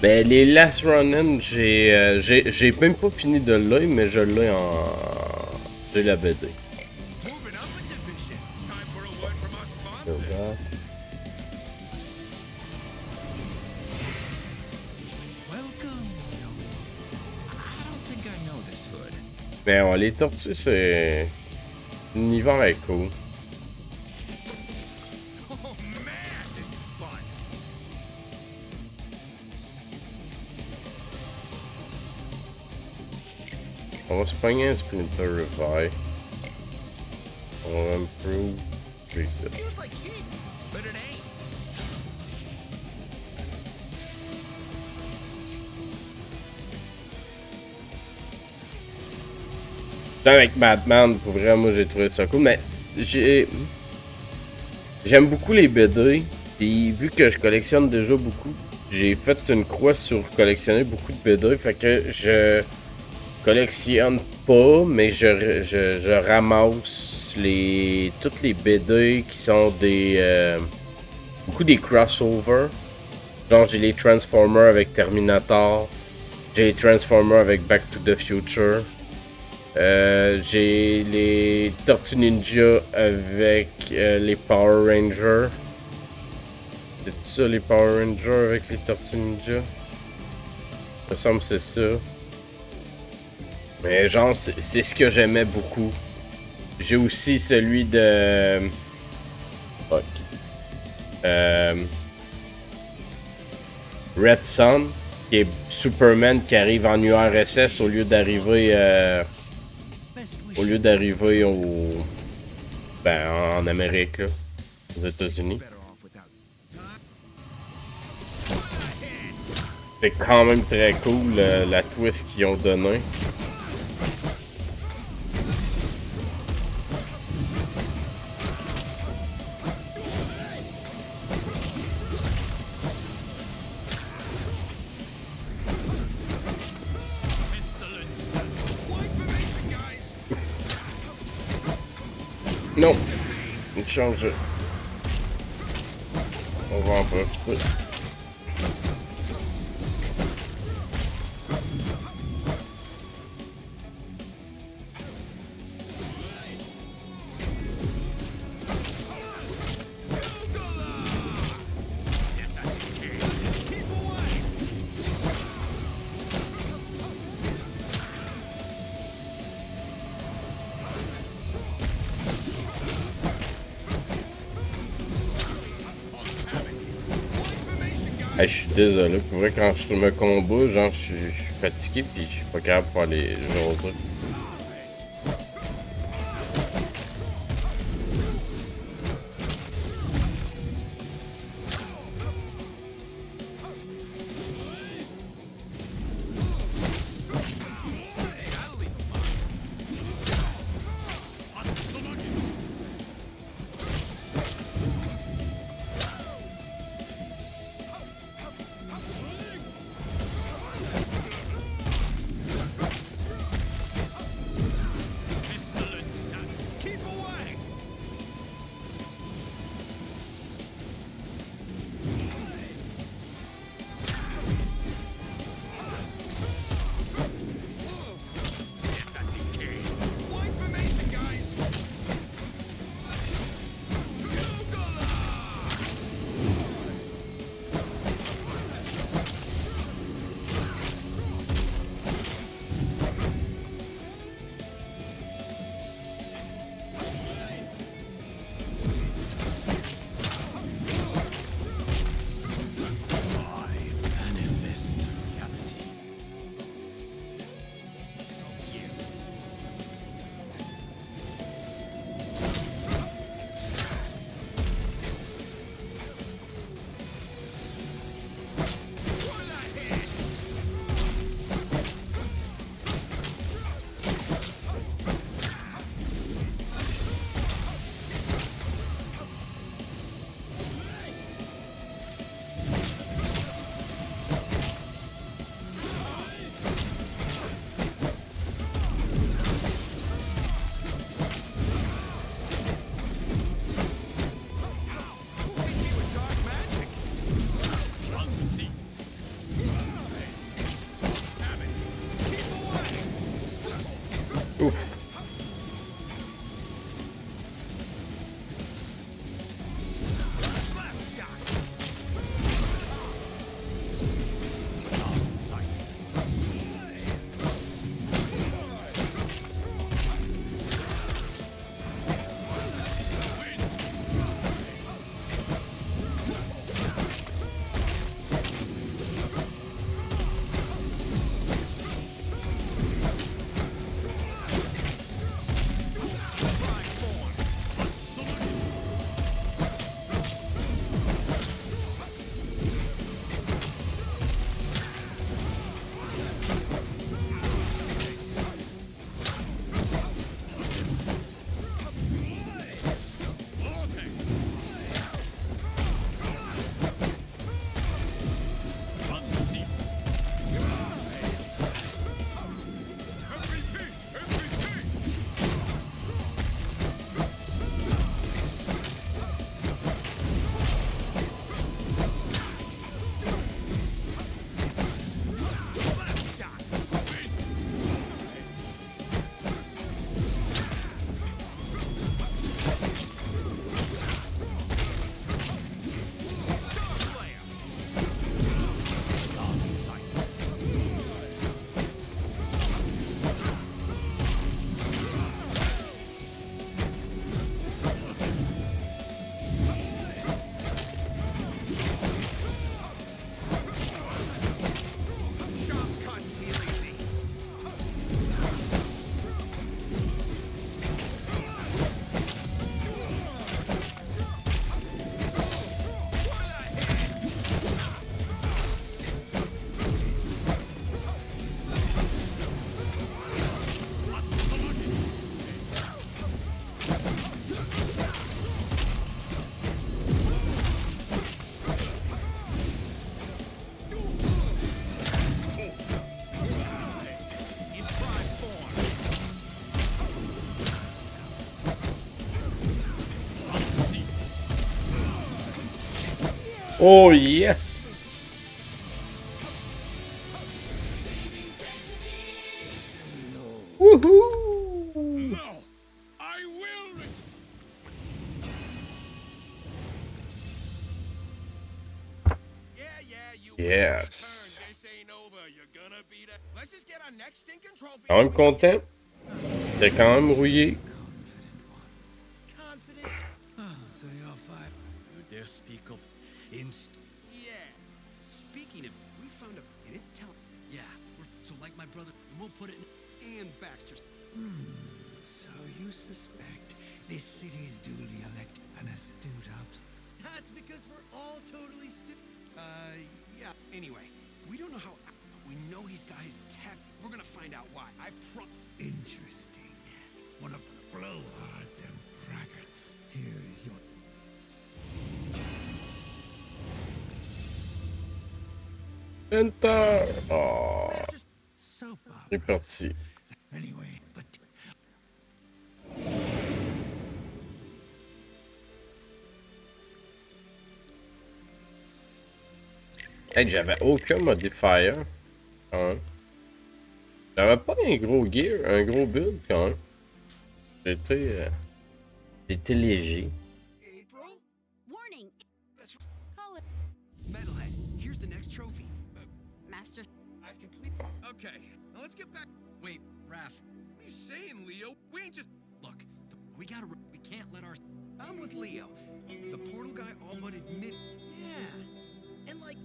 Ben, les Last Ronin, j'ai même pas fini de l'œil, mais je l'ai j'ai la BD. Ben, les tortues, c'est... L'univers est cool. On va se pogner un Splinter Revive. On va improve reset. Avec Batman, pour vrai, moi j'ai trouvé ça cool, mais j'aime beaucoup les BD, puis vu que je collectionne déjà beaucoup, j'ai fait une croix sur collectionner beaucoup de BD, fait que je collectionne pas, mais je ramasse toutes les BD qui sont beaucoup des crossovers. Genre j'ai les Transformers avec Terminator, j'ai les Transformers avec Back to the Future, j'ai les Tortues Ninja avec les Power Rangers. C'est ça les Power Rangers avec les Tortues Ninja? Il me semble que c'est ça. Mais genre, c'est ce que j'aimais beaucoup. J'ai aussi celui de... Fuck. Red Son, qui est Superman qui arrive en URSS au lieu d'arriver au lieu d'arriver en Amérique, là, aux États-Unis. C'est quand même très cool la twist qu'ils ont donnée. Non, il change. On va en profiter. Hey, je suis désolé, pour vrai, quand je me combat, genre, je suis fatigué puis je suis pas capable de faire les genres de trucs. Oh yes! Woohoo! No, I will. Yes. Quand même content. T'es quand même rouillé. So you're fine. You dare speak of Yeah. Speaking of, we found a and it's telling. Yeah. So like my brother, we'll put it in and Baxter's. So you suspect this city is duly elected an astute ups. That's because we're all totally yeah. Anyway, we don't know how. We know he's got his tech. We're gonna find out why. Interesting. One of the blowhards and braggarts. Here is your. Enter! Oh. C'est parti. Anyway, but. Hey, j'avais aucun modifier. Quand même. J'avais pas un gros gear, un gros build quand même. J'étais léger. Warning. Call it. Metalhead, here's the next trophy. Master. I've completed. Okay, now let's get back. Wait, Raph. What are you saying, Leo? We ain't just. Look, we gotta. We can't let our. I'm with Leo. The portal guy all but admit. Yeah. And like,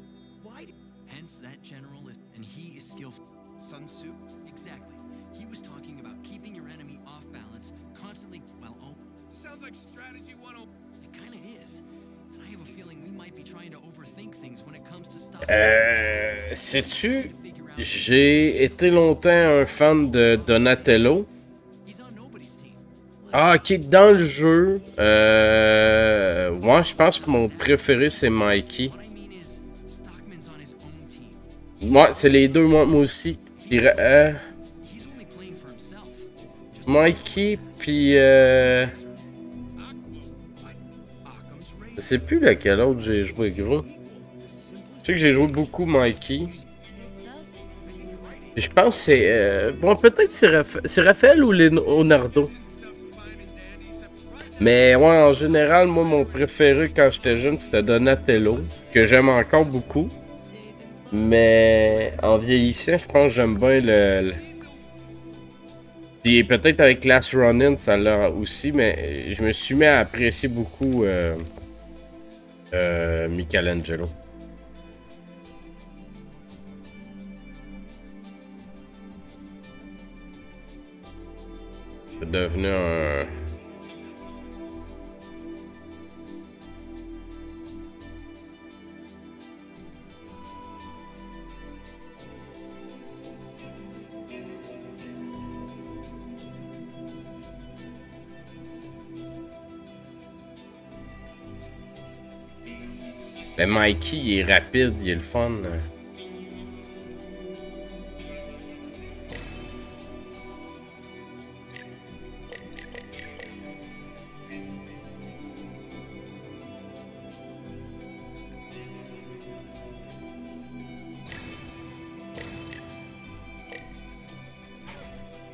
why? Hence that general is. And he is skillful. Sun Tzu? Exactly. He was talking about keeping your enemy off balance, constantly. Well, oh. Sounds like strategy 101. It kinda is. And I have a feeling we might be trying to overthink things when it comes to stuff. Sais-tu, j'ai été longtemps un fan de Donatello. Ah, ok, dans le jeu, moi je pense que mon préféré c'est Mikey. Moi, c'est les deux, moi aussi. Mikey, puis je sais plus lequel autre j'ai joué, gros. Je sais que j'ai joué beaucoup Mikey. Je pense que c'est... bon, peut-être c'est Raphaël ou Leonardo. Mais ouais, en général, moi, mon préféré quand j'étais jeune, c'était Donatello. Que j'aime encore beaucoup. Mais en vieillissant, je pense que j'aime bien le... Puis peut-être avec Last Ronin, ça l'a aussi. Mais je me suis mis à apprécier beaucoup Michelangelo. C'est devenu un... Le Mikey, il est rapide, il est le fun.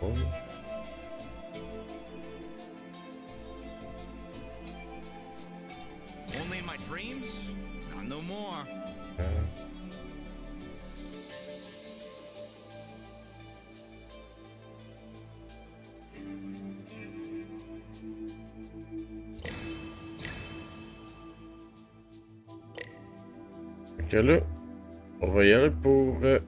Oh. Only in my dreams? Not no more. Ok, là, on va y aller pour... je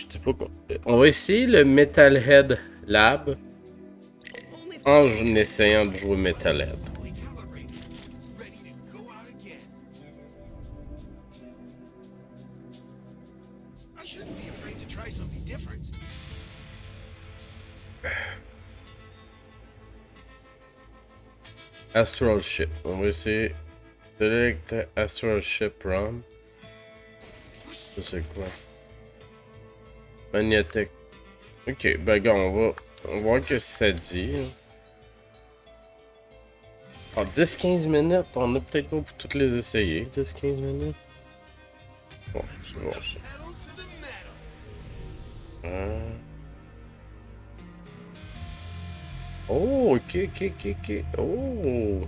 sais pas quoi. On va essayer le Metalhead Lab en essayant de jouer Metalhead. Astral Ship. On va essayer. Select Astral Ship Run. Ça c'est quoi? Magnetic. Ok, ben gars, on va voir ce que ça dit. Ah, 10-15 minutes, on a peut-être pas pour toutes les essayer. 10-15 minutes. Bon, c'est bon ça. Oh, ok. Oh.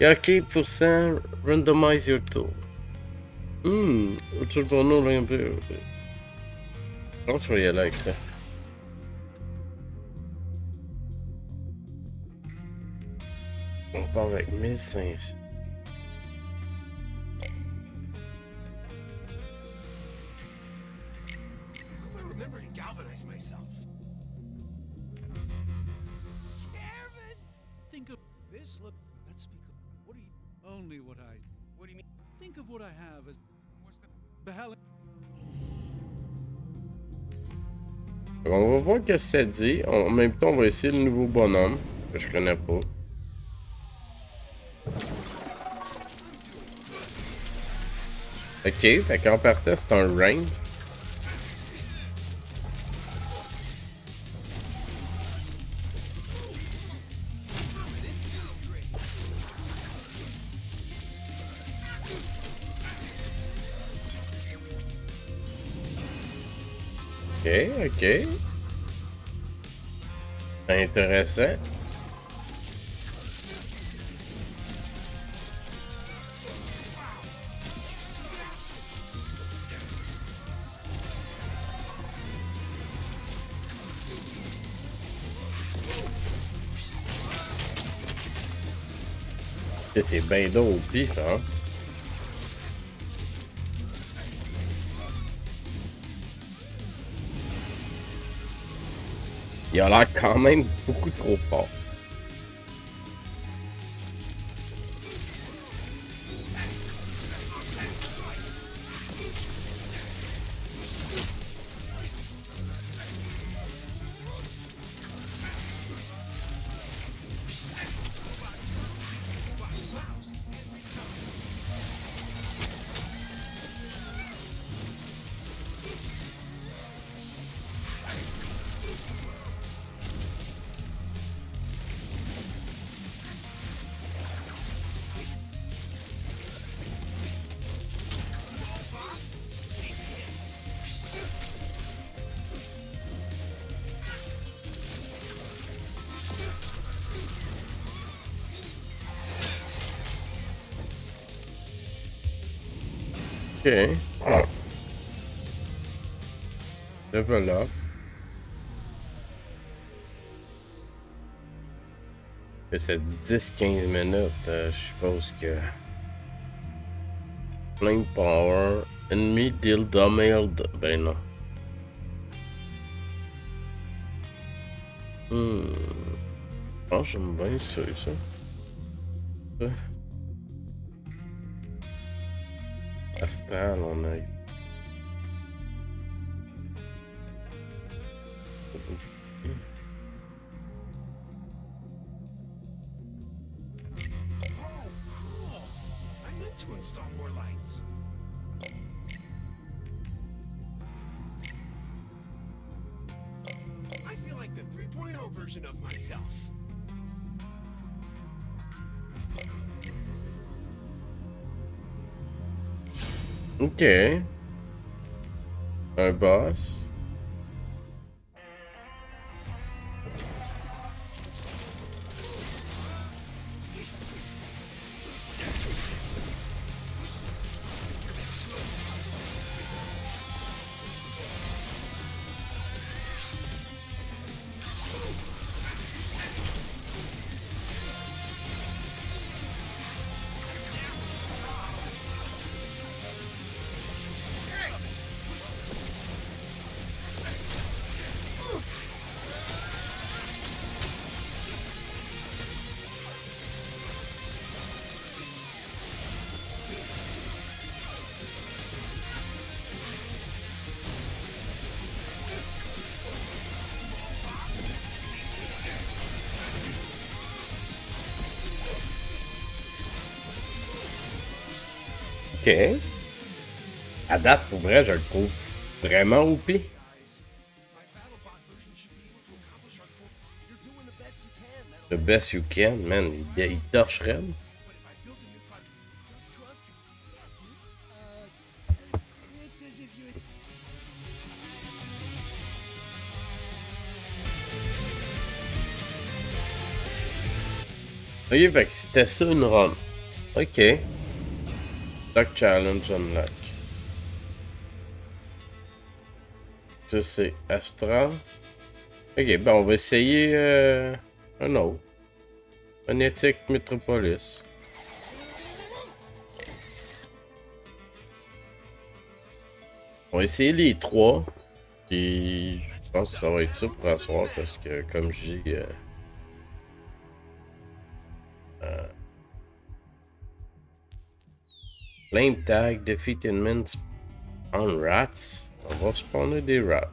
Ok, % randomize your tool. Utile pour nous, là, un peu. Je pense que je vais y aller avec ça. On part avec 1500. Think of this. Look, let's speak of what do you only what I what do you mean? Think of what I have as the hell. On va voir ce que ça dit. En même temps, on va essayer le nouveau bonhomme que je connais pas. Ok, fait qu'en partant, c'est un range. Ok. Intéressant. C'est bien d'eau au pif, hein? Il a l'air quand même beaucoup trop fort. Ok. Level up. Et ça dit 10-15 minutes. Je suppose que. Flame power. Enemy deal damage. Ben non. Je pense que j'aime bien ça. Astral, on a eu. I meant to install more lights. I feel like the 3.0 version of myself. Ok. Un boss. Ok. À date, pour vrai, je le trouve vraiment OP. The best you can, man. Il torche raide. Ok, fait que c'était ça une run. Ok. Lock challenge unlock. Ça c'est Astral. Ok, ben on va essayer un autre. Phonetic Metropolis. On va essayer les 3. Puis je pense que ça va être ça pour asseoir parce que comme je dis... Flame tag, defeat enemies on rats. On va spawner des rats.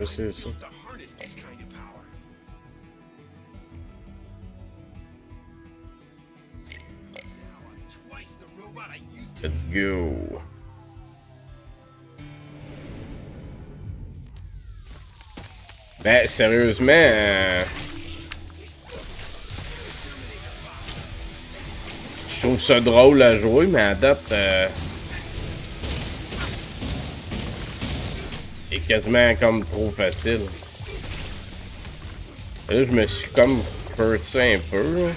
C'est ça. Let's go. Ben, sérieusement, je trouve ça drôle à jouer, mais à date, il est quasiment comme trop facile. Là, je me suis comme hurté un peu. Là.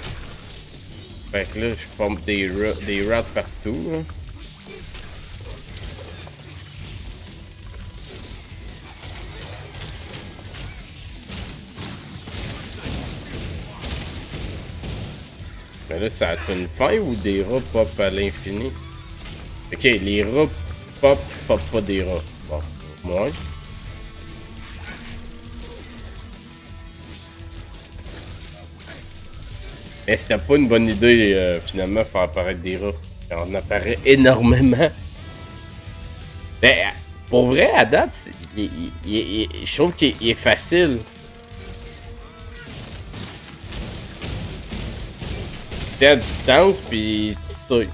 Fait que là, je pompe des rats partout. Là. Mais là, ça a une fin ou des rats pop à l'infini? Ok, les rats pop pas des rats. Bon, moi. Mais c'était pas une bonne idée, finalement, de faire apparaître des rats. On en apparaît énormément. Ben, pour vrai, à date, je trouve qu'il est facile. À distance, puis tout.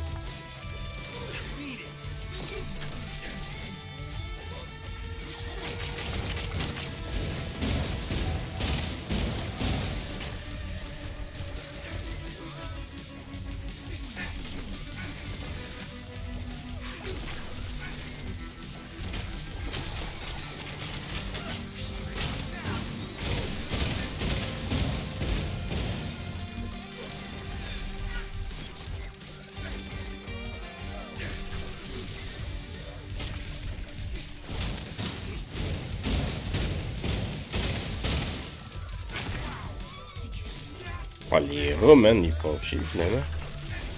Oh, les rats, man, ils font chier, finalement.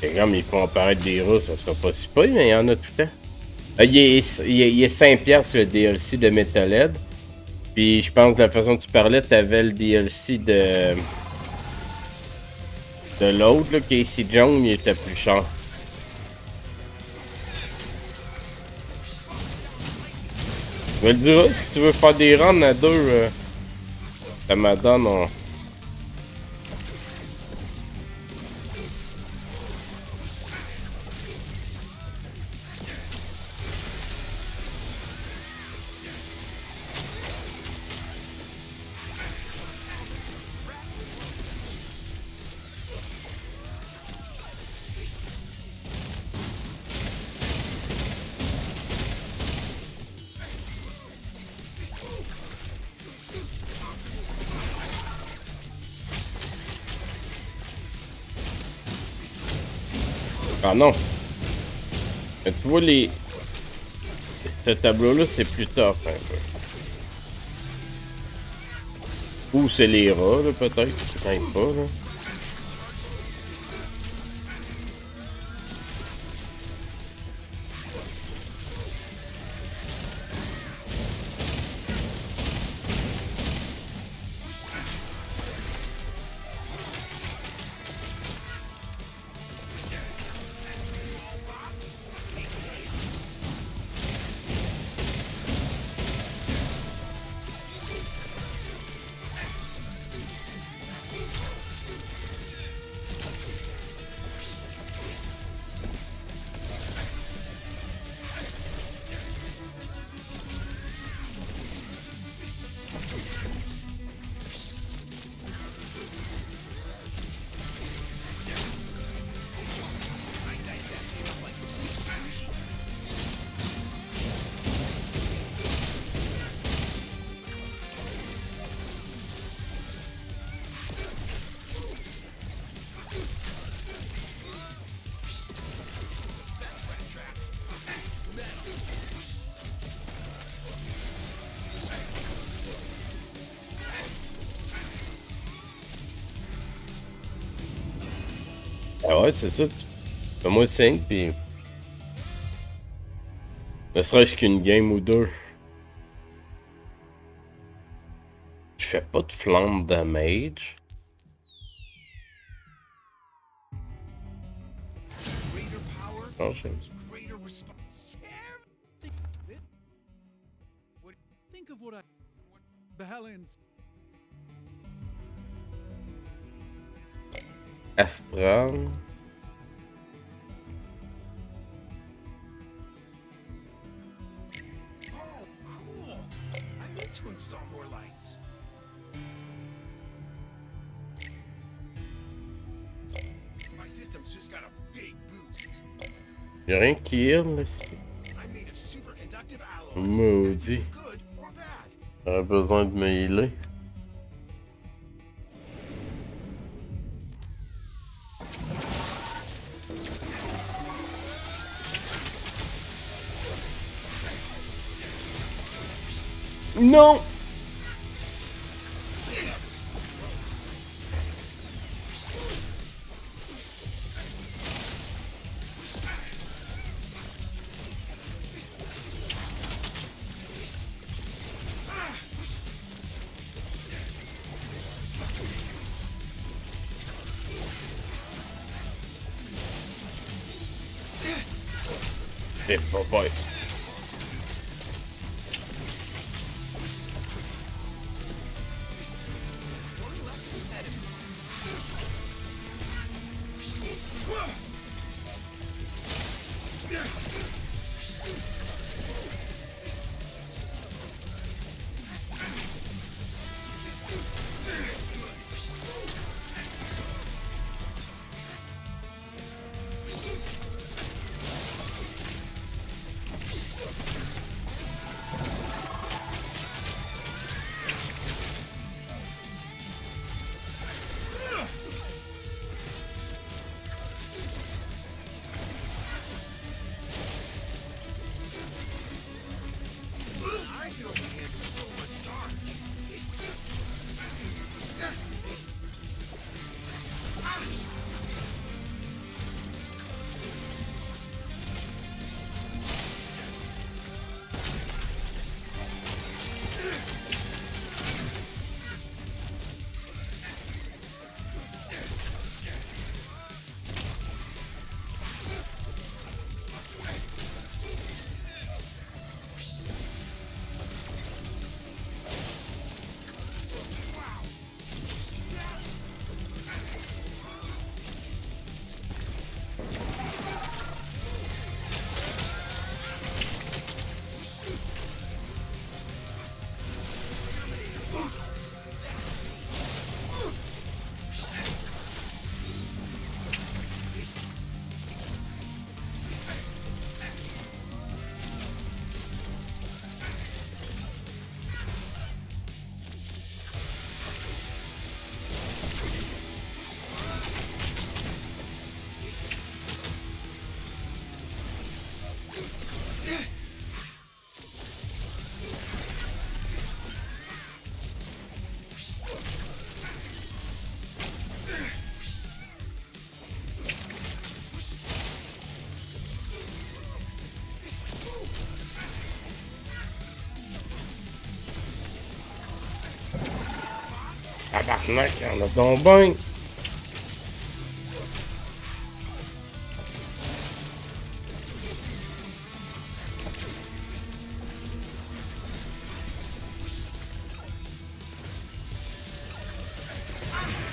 Et comme ils font apparaître des rats, ça sera pas si pire, mais il y en a tout le temps. Il est 5$ le DLC de Metalhead. Puis je pense que de la façon que tu parlais, t'avais le DLC de l'autre, là, Casey Jones, il était plus cher. Je vais le dire, si tu veux faire des runs à 2, ça me donne... Ah non. Mais tu vois les... Ce tableau-là, c'est plus tough un peu. Ou c'est les rats, là, peut-être. Peut-être pas, là. Ah ouais, c'est ça. Fais-moi signe, pis... Ne serait-ce qu'une game ou deux. Je fais pas de flamme damage. Non, je... Think of what the Helens. Astral. Oh, cool. I need to install more lights. My system's just got a big boost. Y'a rien qui heal, là, c'est... I'm made of superconductive alloy. Maudit. Good or bad? J'aurais besoin de me healer. Non! C'est pas bon. Tabarnak, y'en a donc ben.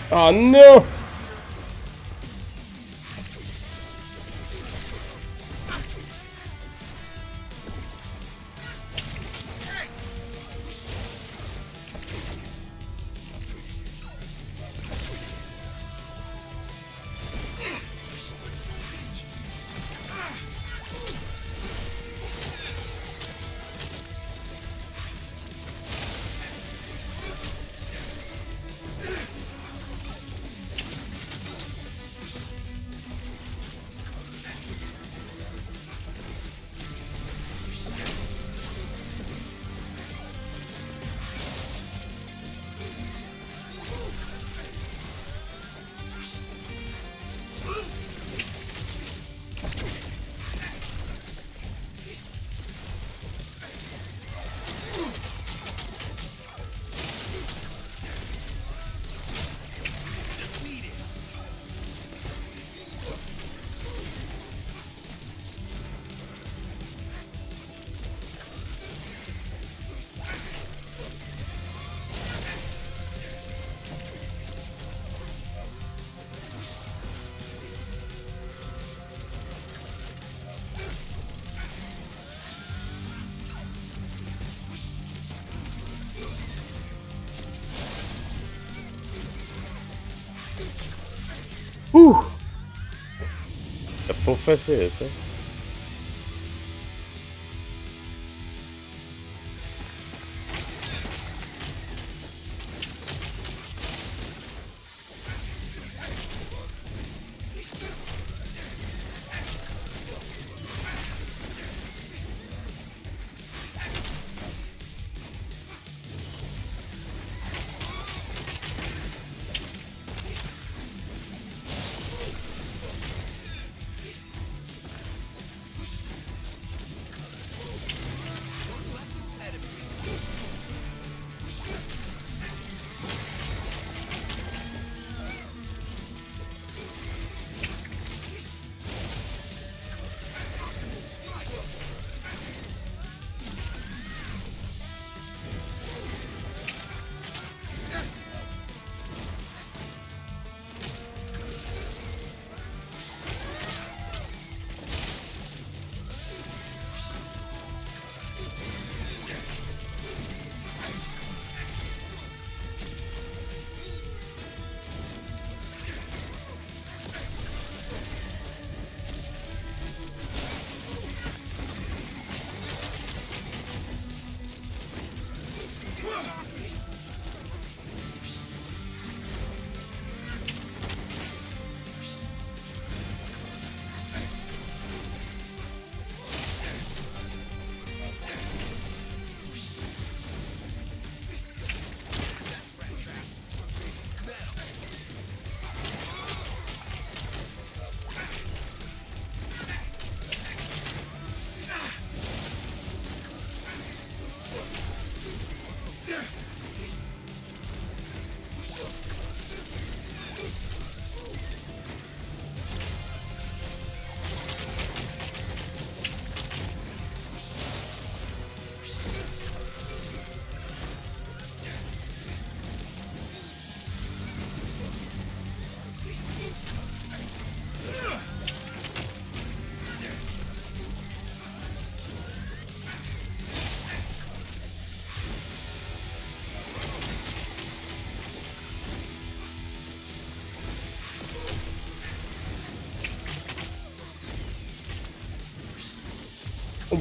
Oh non! Pas facile, ça.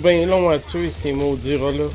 Ben long à tuer ces maudits rats-là.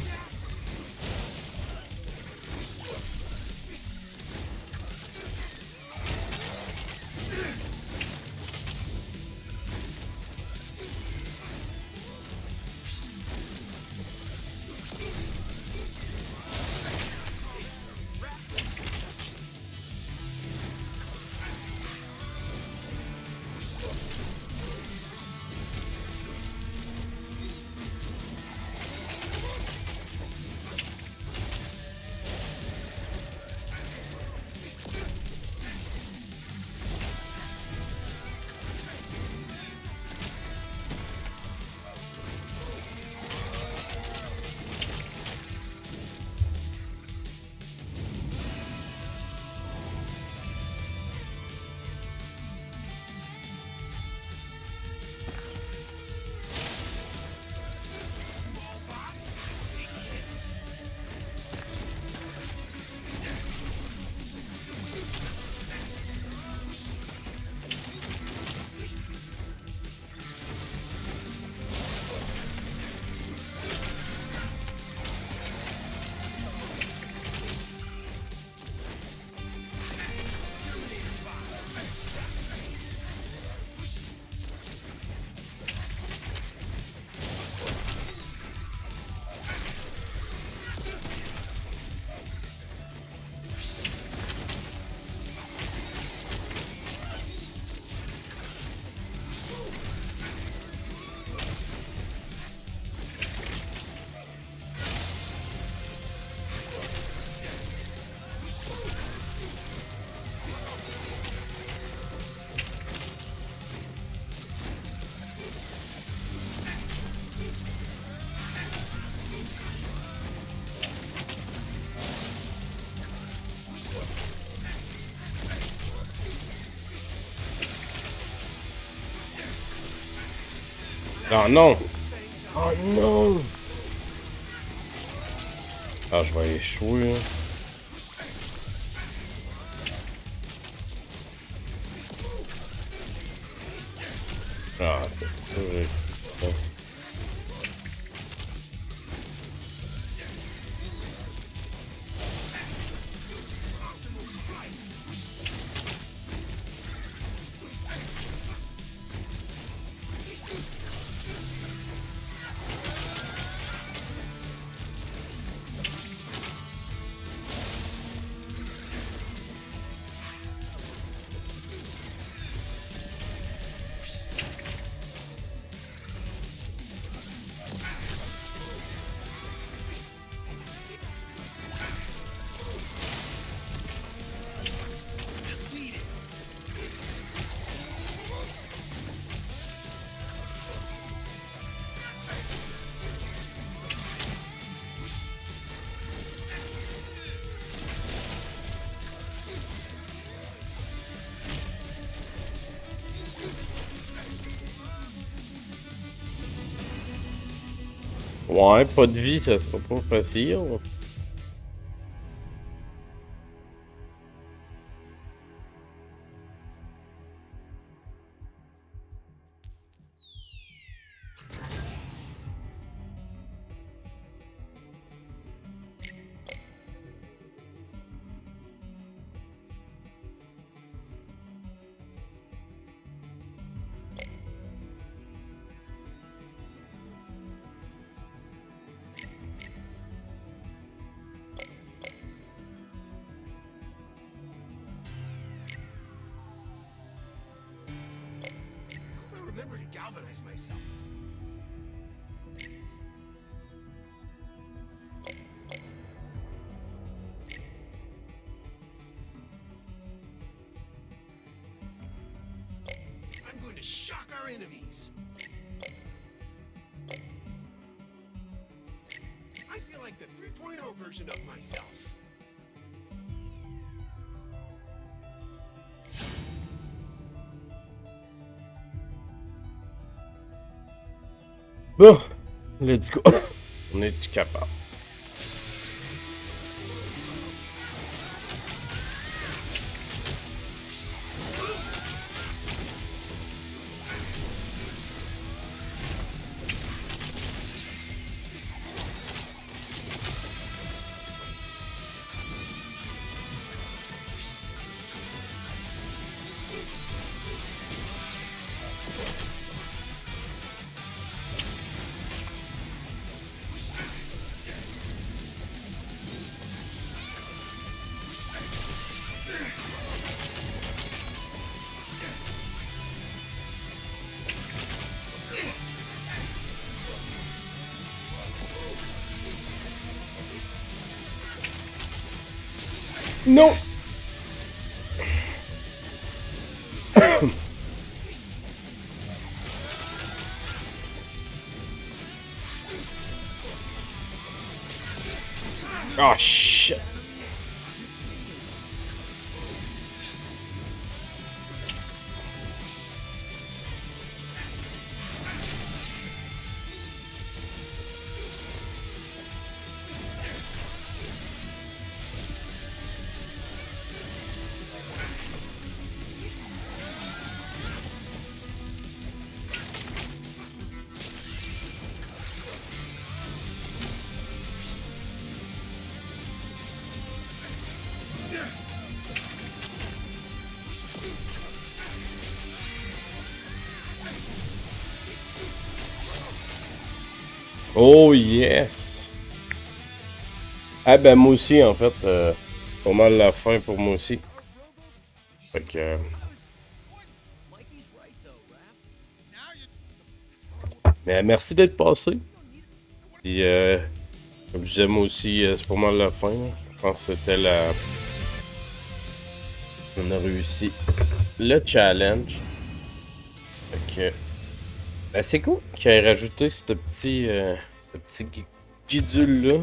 Ah non! Oh non! Ah, je vais échouer. Ah, Ouais, pas de vie, ça sera pas facile. Remember to galvanize myself. I'm going to shock our enemies. I feel like the 3.0 version of myself. Bon, let's go. On est-tu capable? Non. Oh shit. Oh yes! Ah ben moi aussi en fait, pas mal la fin pour moi aussi. Fait que... Mais merci d'être passé. Puis comme je disais moi aussi, c'est pas mal la fin. Je pense que c'était la... On a réussi le challenge. Fait que... Ben, c'est cool qu'il ait rajouté ce petit guidule là.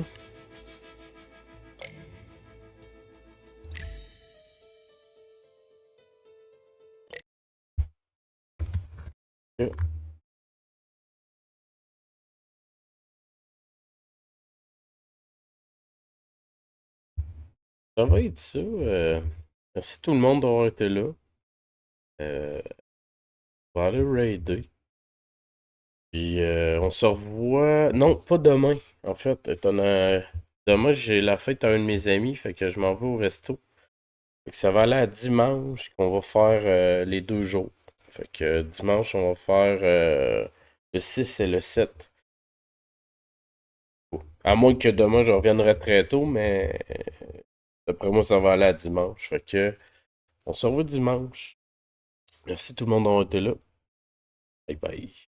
Okay. Ça va être ça. Merci tout le monde d'avoir été là. On va aller raider. Puis on se revoit... Non, pas demain. En fait, demain, j'ai la fête à un de mes amis. Fait que je m'en vais au resto. Fait que ça va aller à dimanche qu'on va faire les 2 jours. Fait que dimanche, on va faire le 6 et le 7. À moins que demain, je reviendrai très tôt, mais d'après moi, ça va aller à dimanche. Fait que on se revoit dimanche. Merci tout le monde d'avoir été là. Bye bye.